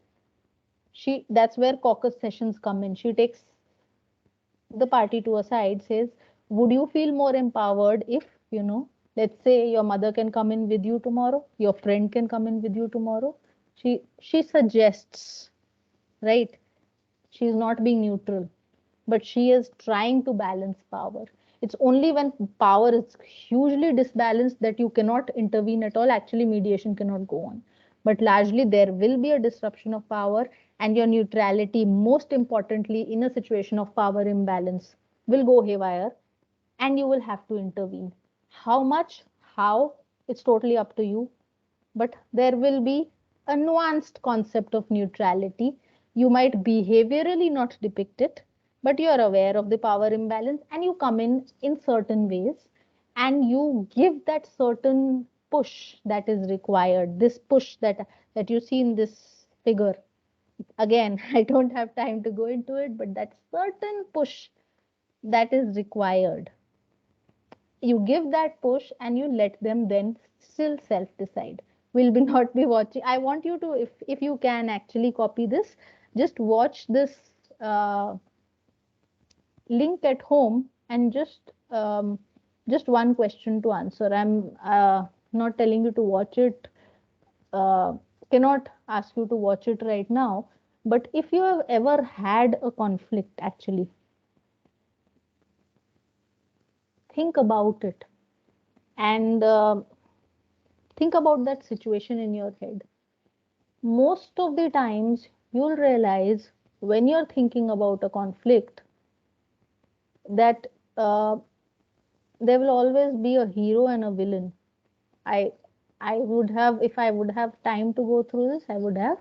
That's where caucus sessions come in. She takes the party to a side, says, would you feel more empowered if, let's say your mother can come in with you tomorrow, your friend can come in with you tomorrow. She suggests, right? She's not being neutral, but she is trying to balance power. It's only when power is hugely disbalanced that you cannot intervene at all. Actually, mediation cannot go on. But largely, there will be a disruption of power, and your neutrality, most importantly, in a situation of power imbalance, will go haywire, and you will have to intervene. How much, how, it's totally up to you, but there will be a nuanced concept of neutrality. You might behaviorally not depict it, but you are aware of the power imbalance and you come in certain ways, and you give that certain push that is required. This push that you see in this figure. Again, I don't have time to go into it, but that certain push that is required, you give that push and you let them then still self decide. We'll be not be watching. I want you to, if you can actually copy this, just watch this link at home, and just one question to answer. I'm not telling you to watch it, uh, cannot ask you to watch it right now, but if you have ever had a conflict, actually think about it, and think about that situation in your head. Most of the times you'll realize, when you're thinking about a conflict, that there will always be a hero and a villain. I i would have, if I would have time to go through this, I would have.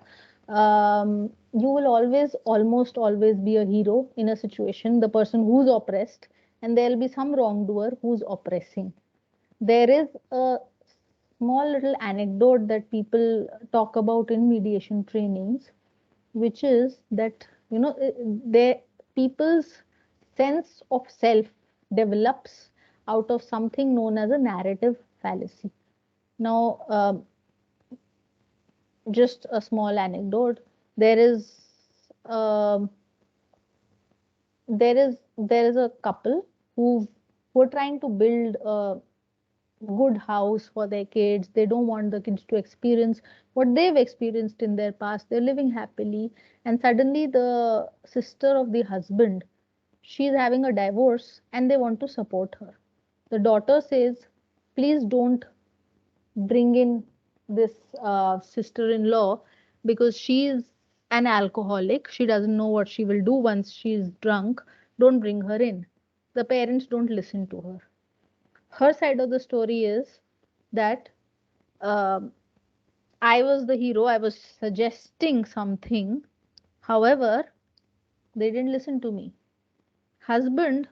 You will always, almost always be a hero in a situation, the person who's oppressed, and there'll be some wrongdoer who's oppressing. There is a small little anecdote that people talk about in mediation trainings, which is that, they people's sense of self develops out of something known as a narrative fallacy. Now, just a small anecdote. There is um there is a couple who were trying to build a good house for their kids. They don't want the kids to experience what they've experienced in their past. They're living happily. And suddenly, the sister of the husband, she's having a divorce and they want to support her. The daughter says, please don't bring in this sister in law because she's an alcoholic. She doesn't know what she will do once she's drunk. Don't bring her in. The parents don't listen to her. Her side of the story is that um I was the hero, I was suggesting something. However, they didn't listen to me. Husband,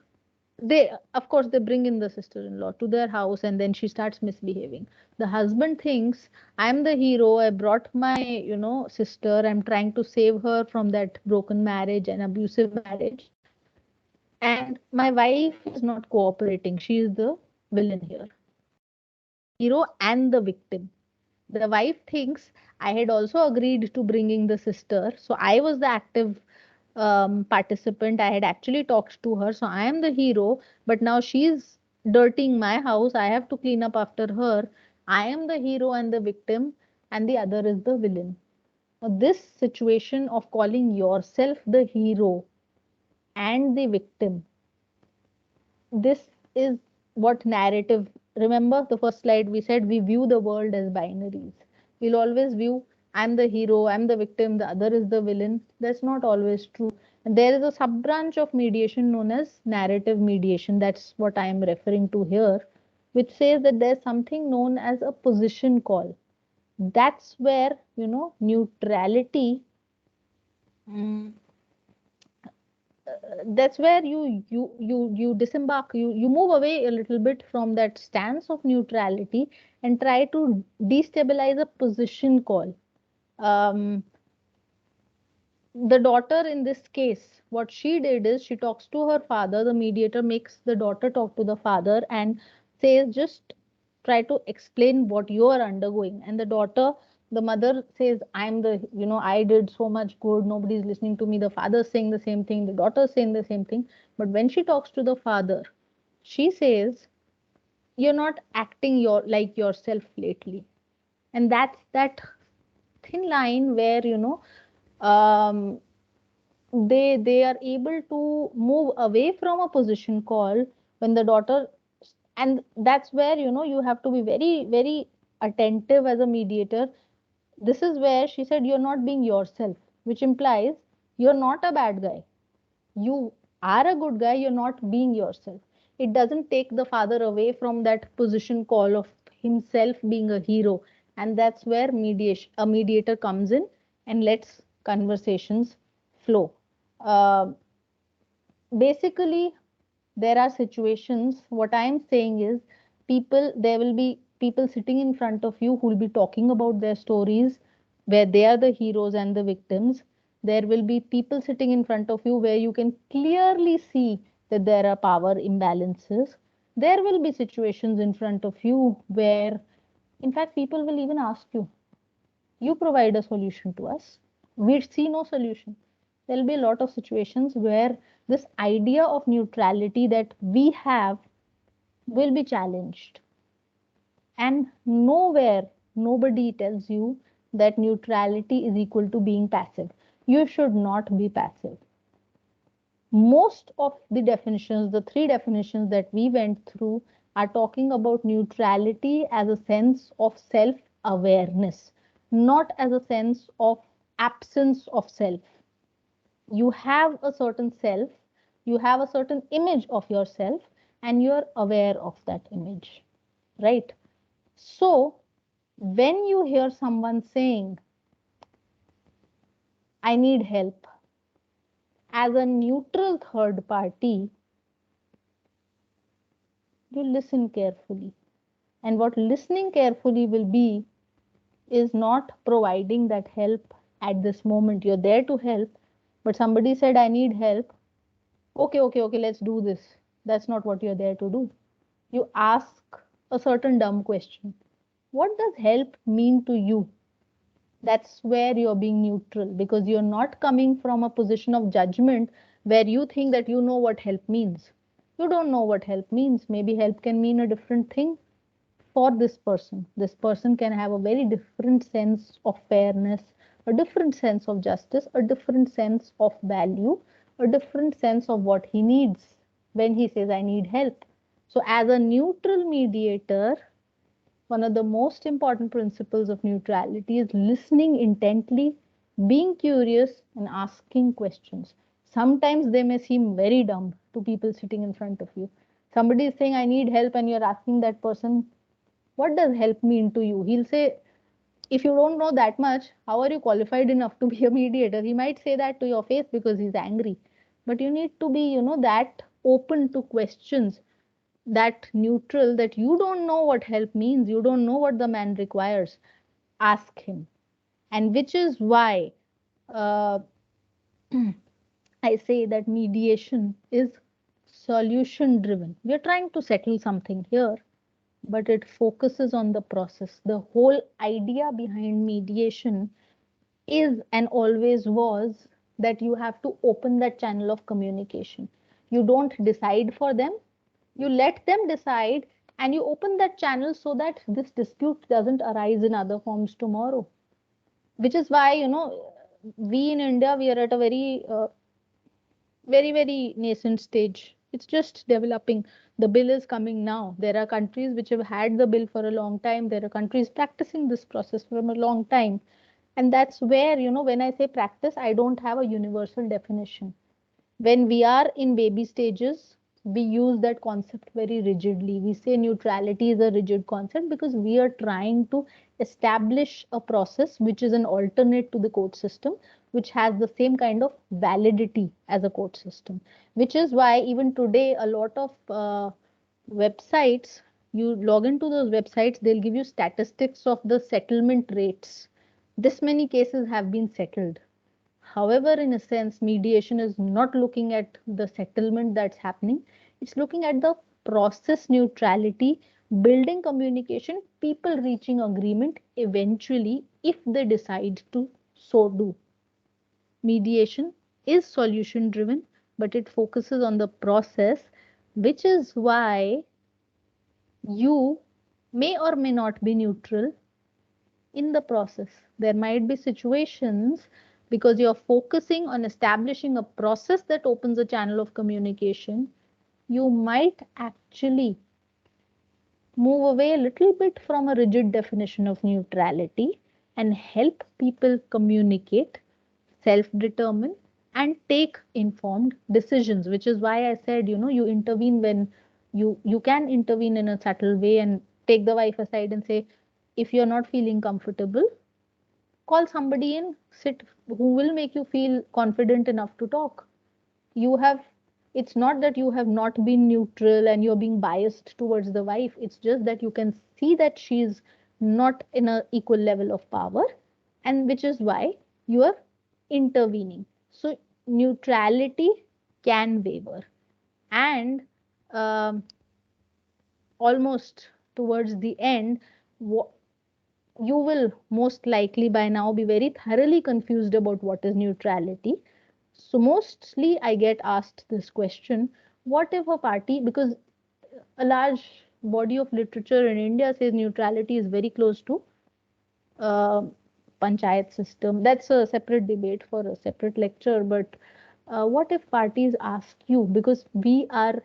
they, of course, they bring in the sister-in-law to their house and then she starts misbehaving. The husband thinks, I'm the hero, I brought my, sister, I'm trying to save her from that broken marriage and abusive marriage, and my wife is not cooperating. She is the villain here. I am the hero and the victim. The wife thinks, I had also agreed to bringing the sister, so I was the active participant. I had actually talked to her, so I am the hero. But now she's dirtying my house. I have to clean up after her. I am the hero and the victim, and the other is the villain. Now, this situation of calling yourself the hero and the victim, this is what narrative. Remember the first slide, we said we view the world as binaries. We'll always view, I'm the hero, I'm the victim, the other is the villain. That's not always true. And there is a sub branch of mediation known as narrative mediation. That's what I am referring to here, which says that there's something known as a position call. That's where, neutrality, mm, that's where you disembark, you move away a little bit from that stance of neutrality and try to destabilize a position call. um, the daughter in this case, what she did is she talks to her father. The mediator makes the daughter talk to the father and says, just try to explain what you are undergoing. And the daughter, the mother says, I'm the, I did so much good, nobody's listening to me. The father's saying the same thing, the daughter's saying the same thing. But when she talks to the father, she says, you're not acting like yourself lately. And that's that thin line where, um, they are able to move away from a position call when the daughter. And that's where, you have to be very very attentive as a mediator. This is where she said, you're not being yourself, which implies you're not a bad guy. You are a good guy, you're not being yourself. It doesn't take the father away from that position call of himself being a hero. And that's where mediation, a mediator comes in and lets conversations flow. uh, Basically, there are situations, what I am saying is, there will be people sitting in front of you who will be talking about their stories where they are the heroes and the victims. There will be people sitting in front of you where you can clearly see that there are power imbalances. There will be situations in front of you where, in fact, people will even ask you, you provide a solution to us, we see no solution. There'll be a lot of situations where this idea of neutrality that we have will be challenged. And nowhere, nobody tells you that neutrality is equal to being passive. You should not be passive. Most of the definitions, the three definitions that we went through, are talking about neutrality as a sense of self awareness, not as a sense of absence of self. You have a certain self, you have a certain image of yourself, and you're aware of that image, right? So, when you hear someone saying, I need help, as a neutral third party, you listen carefully. And what listening carefully will be is not providing that help at this moment. You're there to help, but somebody said, I need help. Okay, okay, okay, let's do this. That's not what you're there to do. You ask a certain dumb question. What does help mean to you? That's where you're being neutral, because you're not coming from a position of judgment where you think that you know what help means. You don't know what help means. Maybe help can mean a different thing. for this person. This person can have a very different sense of fairness, a different sense of justice, a different sense of value, a different sense of what he needs when he says, I need help. So, as a neutral mediator, one of the most important principles of neutrality is listening intently, being curious, and asking questions. Sometimes they may seem very dumb to people sitting in front of you. Somebody is saying, I need help, and you're asking that person, what does help mean to you? He'll say, if you don't know that much, how are you qualified enough to be a mediator? He might say that to your face because he's angry. But you need to be, that open to questions, that neutral, that you don't know what help means, you don't know what the man requires, ask him. And which is why uh, I say that mediation is solution driven. We are trying to settle something here, but it focuses on the process. The whole idea behind mediation is and always was that you have to open that channel of communication. You don't decide for them, you let them decide, and you open that channel so that this dispute doesn't arise in other forms tomorrow. Which is why, we in India, we are at a very nascent stage. It's just developing. The bill is coming now. There are countries which have had the bill for a long time. There are countries practicing this process for a long time. And that's where, when I say practice, I don't have a universal definition. When we are in baby stages, we use that concept very rigidly. We say neutrality is a rigid concept because we are trying to establish a process which is an alternate to the court system, which has the same kind of validity as a court system. Which is why even today, a lot of websites, you log into those websites, they'll give you statistics of the settlement rates. This many cases have been settled. However, in a sense, mediation is not looking at the settlement that's happening. It's looking at the process neutrality, building communication, people reaching agreement eventually if they decide to so do. Mediation is solution driven, but it focuses on the process, which is why you may or may not be neutral in the process. There might be situations because you're focusing on establishing a process that opens a channel of communication, you might actually move away a little bit from a rigid definition of neutrality and help people communicate, self determine, and take informed decisions. Which is why I said, you intervene when you can intervene in a subtle way and take the wife aside and say, if you're not feeling comfortable, call somebody in, sit, who will make you feel confident enough to talk. You have, it's not that you have not been neutral and you're being biased towards the wife. It's just that you can see that she's not in a equal level of power, and which is why you are intervening. So neutrality can waver. And um, almost towards the end, you will most likely by now be very thoroughly confused about what is neutrality. So, mostly I get asked this question, what if a party, because a large body of literature in India says neutrality is very close to uh, panchayat system. That's a separate debate for a separate lecture. But what if parties ask you, because we are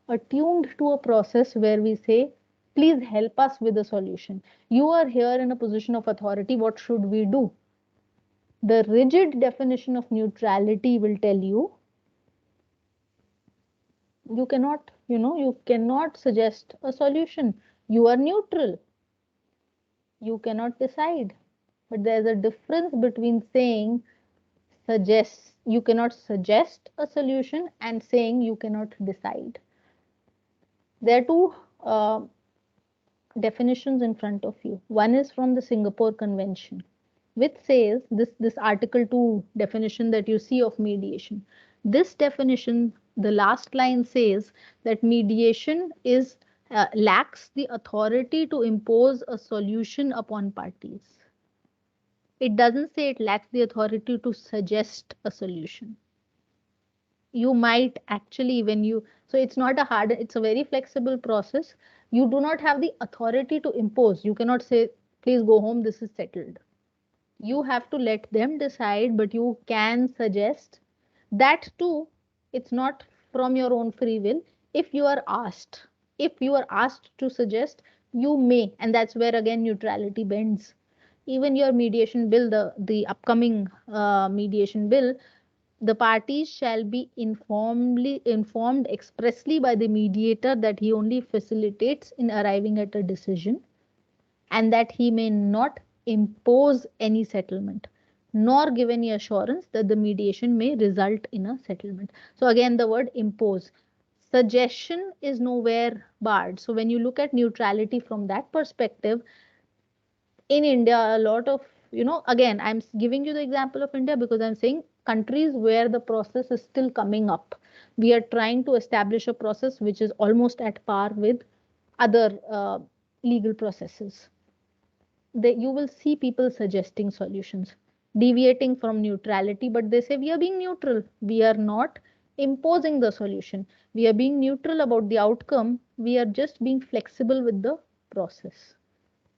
attuned to a process where we say, please help us with a solution. You are here in a position of authority. What should we do? The rigid definition of neutrality will tell you, you cannot suggest a solution. You are neutral. You cannot decide. But there's a difference between saying you cannot suggest a solution and saying you cannot decide. There are two definitions in front of you. One is from the Singapore Convention, which says this Article 2 definition that you see of mediation. This definition, the last line says that mediation is lacks the authority to impose a solution upon parties. It doesn't say it lacks the authority to suggest a solution. You might actually, when you, so it's not a hard, it's a very flexible process. You do not have the authority to impose. You cannot say, please go home, this is settled. You have to let them decide, but you can suggest. That too, it's not from your own free will. If you are asked, if you are asked to suggest, you may. And that's where again neutrality bends. Even your mediation bill, the upcoming mediation bill, the parties shall be informed expressly by the mediator that he only facilitates in arriving at a decision, and that he may not impose any settlement, nor give any assurance that the mediation may result in a settlement. So again, the word impose. Suggestion is nowhere barred. So when you look at neutrality from that perspective, in India, a lot of, again, I'm giving you the example of India because I'm saying countries where the process is still coming up. We are trying to establish a process which is almost at par with other legal processes. You will see people suggesting solutions, deviating from neutrality, but they say we are being neutral. We are not imposing the solution. We are being neutral about the outcome. We are just being flexible with the process.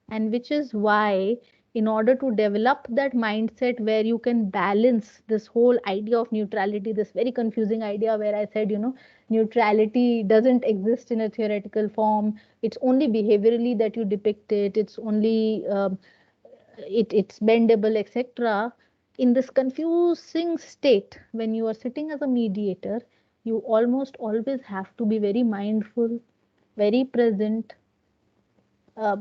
And which is why, in order to develop that mindset where you can balance this whole idea of neutrality, this very confusing idea where I said, neutrality doesn't exist in a theoretical form. It's only behaviorally that you depict it. It's only it's bendable, etc. In this confusing state, when you are sitting as a mediator, you almost always have to be very mindful, very present. uh,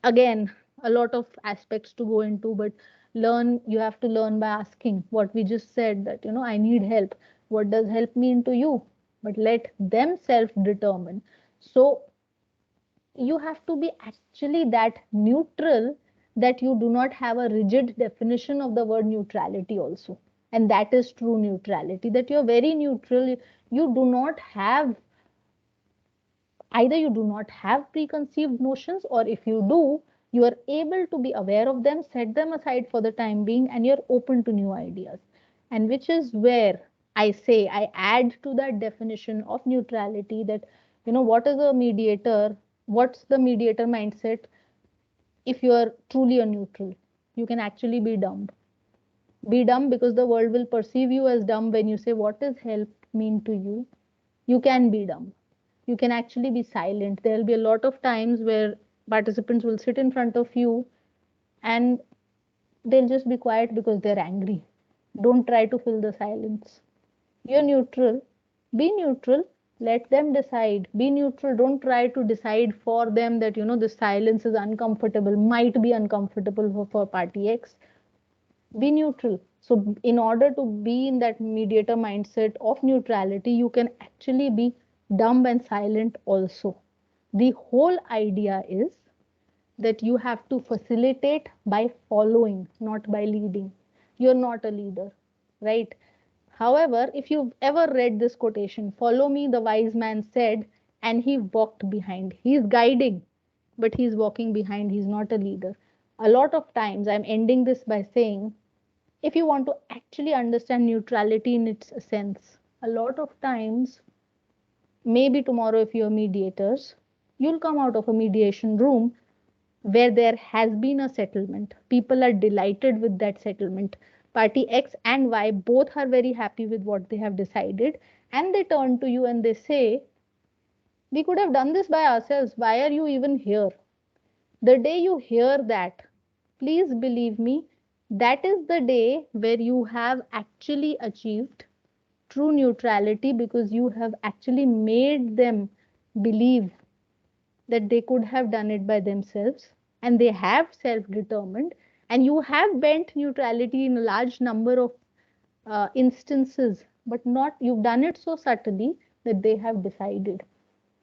Again, a lot of aspects to go into, but you have to learn by asking. What we just said, that I need help, what does help mean to you? But let them self determine. So you have to be actually that neutral, that you do not have a rigid definition of the word neutrality also. And that is true neutrality, that you're very neutral. You do not have, either you do not have preconceived notions, or if you do, you are able to be aware of them, set them aside for the time being, and you're open to new ideas. And which is where I say I add to that definition of neutrality, that what is a mediator, what's the mediator mindset. If you are truly a neutral, you can actually be dumb because the world will perceive you as dumb when you say what does help mean to you. You can be dumb. You can actually be silent. There will be a lot of times where participants will sit in front of you and they'll just be quiet because they're angry. Don't try to fill the silence. You're neutral. Be neutral. Let them decide. Be neutral. Don't try to decide for them that, the silence is uncomfortable, might be uncomfortable for party X. Be neutral. So, in order to be in that mediator mindset of neutrality, you can actually be dumb and silent also. The whole idea is that you have to facilitate by following, not by leading. You're not a leader, right? However, if you've ever read this quotation, follow me, the wise man said, and he walked behind. He's guiding, but he's walking behind. He's not a leader. A lot of times, I'm ending this by saying, if you want to actually understand neutrality in its sense, a lot of times, maybe tomorrow, if you're mediators, you'll come out of a mediation room where there has been a settlement. People are delighted with that settlement. Party X and Y both are very happy with what they have decided, and they turn to you and they say, we could have done this by ourselves. Why are you even here? The day you hear that, please believe me, that is the day where you have actually achieved true neutrality, because you have actually made them believe that they could have done it by themselves, and they have self determined, and you have bent neutrality in a large number of instances, but not, you've done it so subtly that they have decided.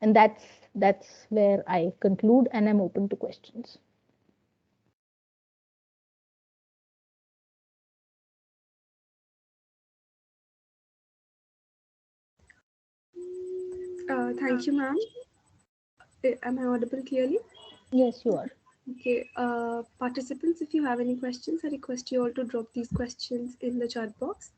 And that's where I conclude, and I'm open to questions. Thank you, ma'am. Am I audible clearly? Yes, you are. Okay, participants, if you have any questions, I request you all to drop these questions in the chat box.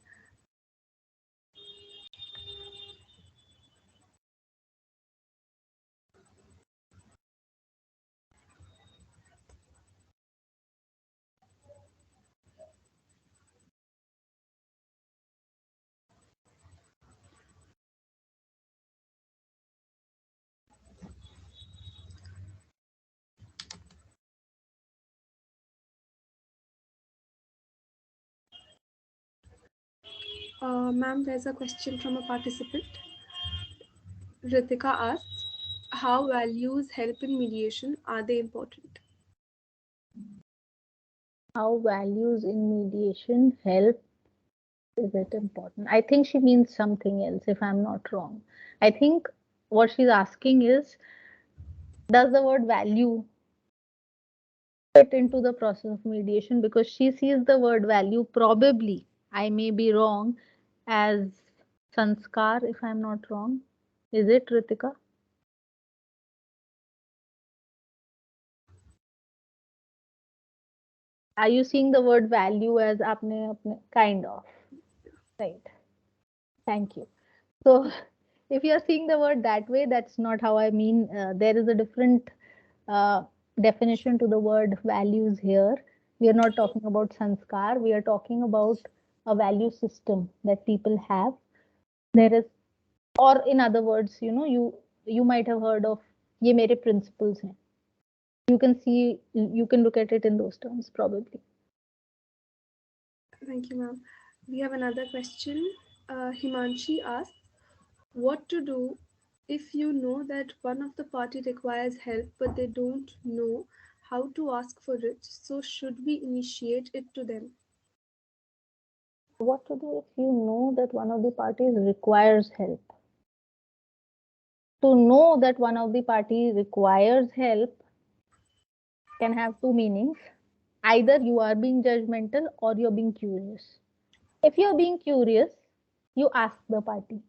Ma'am, there's a question from a participant. Ritika asks, how values help in mediation? Are they important? How values in mediation help, is it important? I think she means something else, if I'm not wrong. I think what she's asking is, does the word value fit into the process of mediation? Because she sees the word value, probably, I may be wrong, as sanskar, if I'm not wrong. Is it, Ritika? Are you seeing the word value as apne kind of? Right. Thank you. So, if you are seeing the word that way, that's not how I mean. There is a different uh, definition to the word values here. We are not talking about sanskar. We are talking about a value system that people have. There is, or in other words, you might have heard of ये मेरे principles हैं. You can see, you can look at it in those terms probably. Thank you, ma'am. We have another question. Himanshi asks, what to do if you know that one of the party requires help but they don't know how to ask for it? So, should we initiate it to them? What to do if you know that one of the parties requires help? To know that one of the party requires help can have two meanings. Either you are being judgmental or you're being curious. If you're being curious, you ask the party,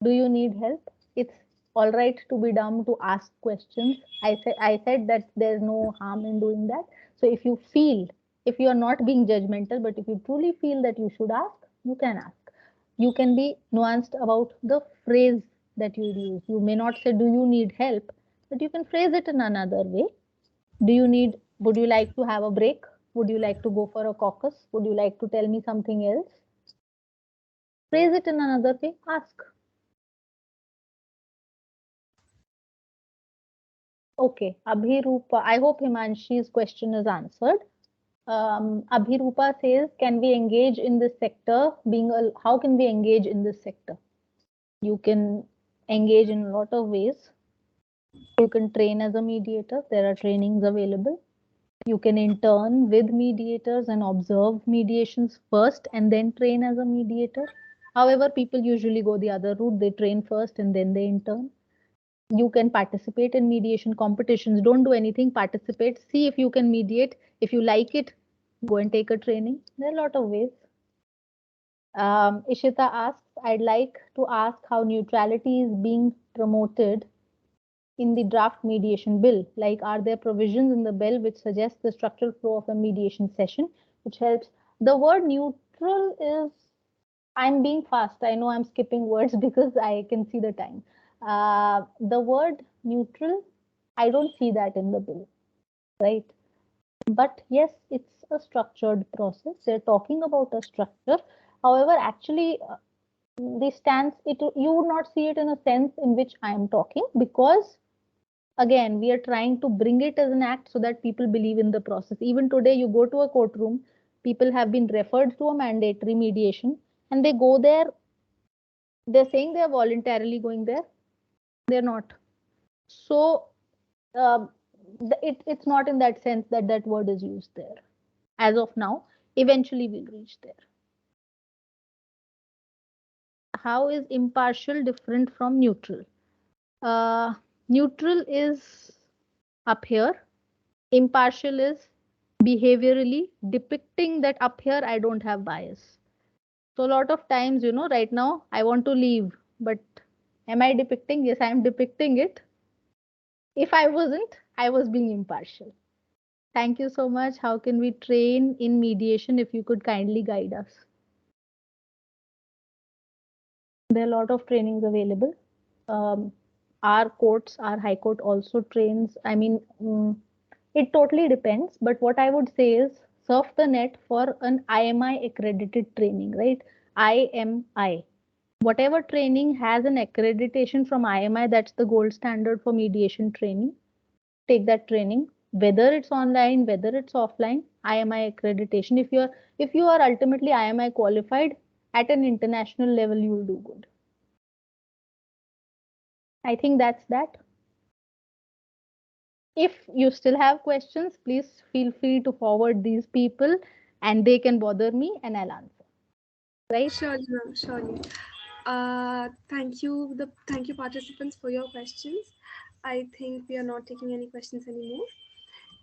do you need help? It's all right to be dumb, to ask questions. I said that there's no harm in doing that. So if you feel, if you are not being judgmental, but if you truly feel that you should ask, you can ask. You can be nuanced about the phrase that you use. You may not say, do you need help? But you can phrase it in another way. Do you need, would you like to have a break? Would you like to go for a caucus? Would you like to tell me something else? Phrase it in another way. Ask. Okay, Abhirupa. I hope Himanshi's question is answered. Abhirupa says, can we engage in this sector? How can we engage in this sector? You can engage in a lot of ways. You can train as a mediator. There are trainings available. You can intern with mediators and observe mediations first and then train as a mediator. However, people usually go the other route. They train first and then they intern. You can participate in mediation competitions. Don't do anything, participate, see if you can mediate. If you like it, go and take a training. There are a lot of ways. Ishita asks, I'd like to ask how neutrality is being promoted in the draft mediation bill. Like, are there provisions in the bill which suggest the structural flow of a mediation session which helps? The word neutral is, I'm being fast. I know I'm skipping words because I can see the time. The word neutral, I don't see that in the bill, right? But yes, it's a structured process. They're talking about a structure. However, actually, the stance, you would not see it in a sense in which I am talking, because again, we are trying to bring it as an act so that people believe in the process. Even today, you go to a courtroom, people have been referred to a mandatory mediation, and they go there. They're saying they're voluntarily going there. They're not. So um, it's not in that sense that that word is used there. As of now, eventually we'll reach there. How is impartial different from neutral? Neutral is up here. Impartial is behaviorally depicting that up here I don't have bias. So a lot of times, right now I want to leave, but am I depicting? Yes, I am depicting it. If I wasn't, I was being impartial. Thank you so much. How can we train in mediation? If you could kindly guide us. There are a lot of trainings available. Um, our courts, our high court also trains. I mean, it totally depends. But what I would say is surf the net for an IMI accredited training, right? IMI. Whatever training has an accreditation from IMI, that's the gold standard for mediation training. Take that training, whether it's online, whether it's offline. IMI accreditation. If you are ultimately IMI qualified, at an international level, you will do good. I think that's that. If you still have questions, please feel free to forward these people and they can bother me and I'll answer. Right? Surely, ma'am, surely. Thank you participants for your questions. I think we are not taking any questions anymore,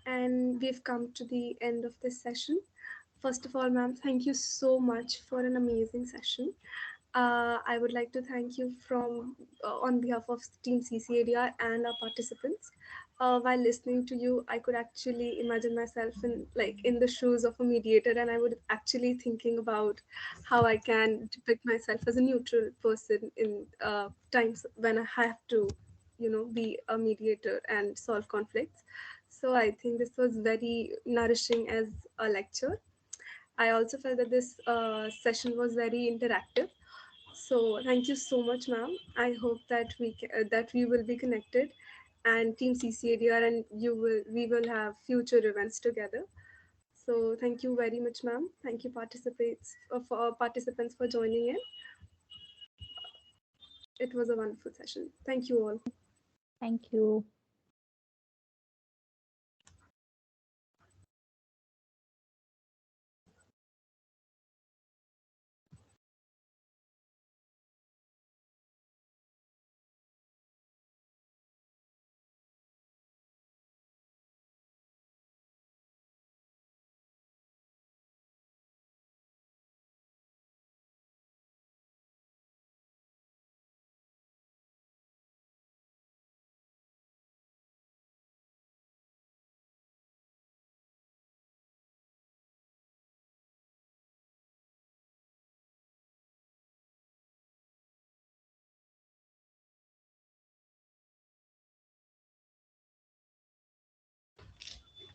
and we've come to the end of this session. First of all, ma'am, thank you so much for an amazing session. I would like to thank you from on behalf of Team CCADR and our participants. While listening to you, I could actually imagine myself in the shoes of a mediator, and I would actually thinking about how I can depict myself as a neutral person in times when I have to, be a mediator and solve conflicts. So I think this was very nourishing as a lecture. I also felt that this session was very interactive. So thank you so much, ma'am. I hope that we will be connected, and Team CCADR and we will have future events together. So thank you very much, ma'am. Thank you participants for joining in. It was a wonderful session. Thank you all. Thank you.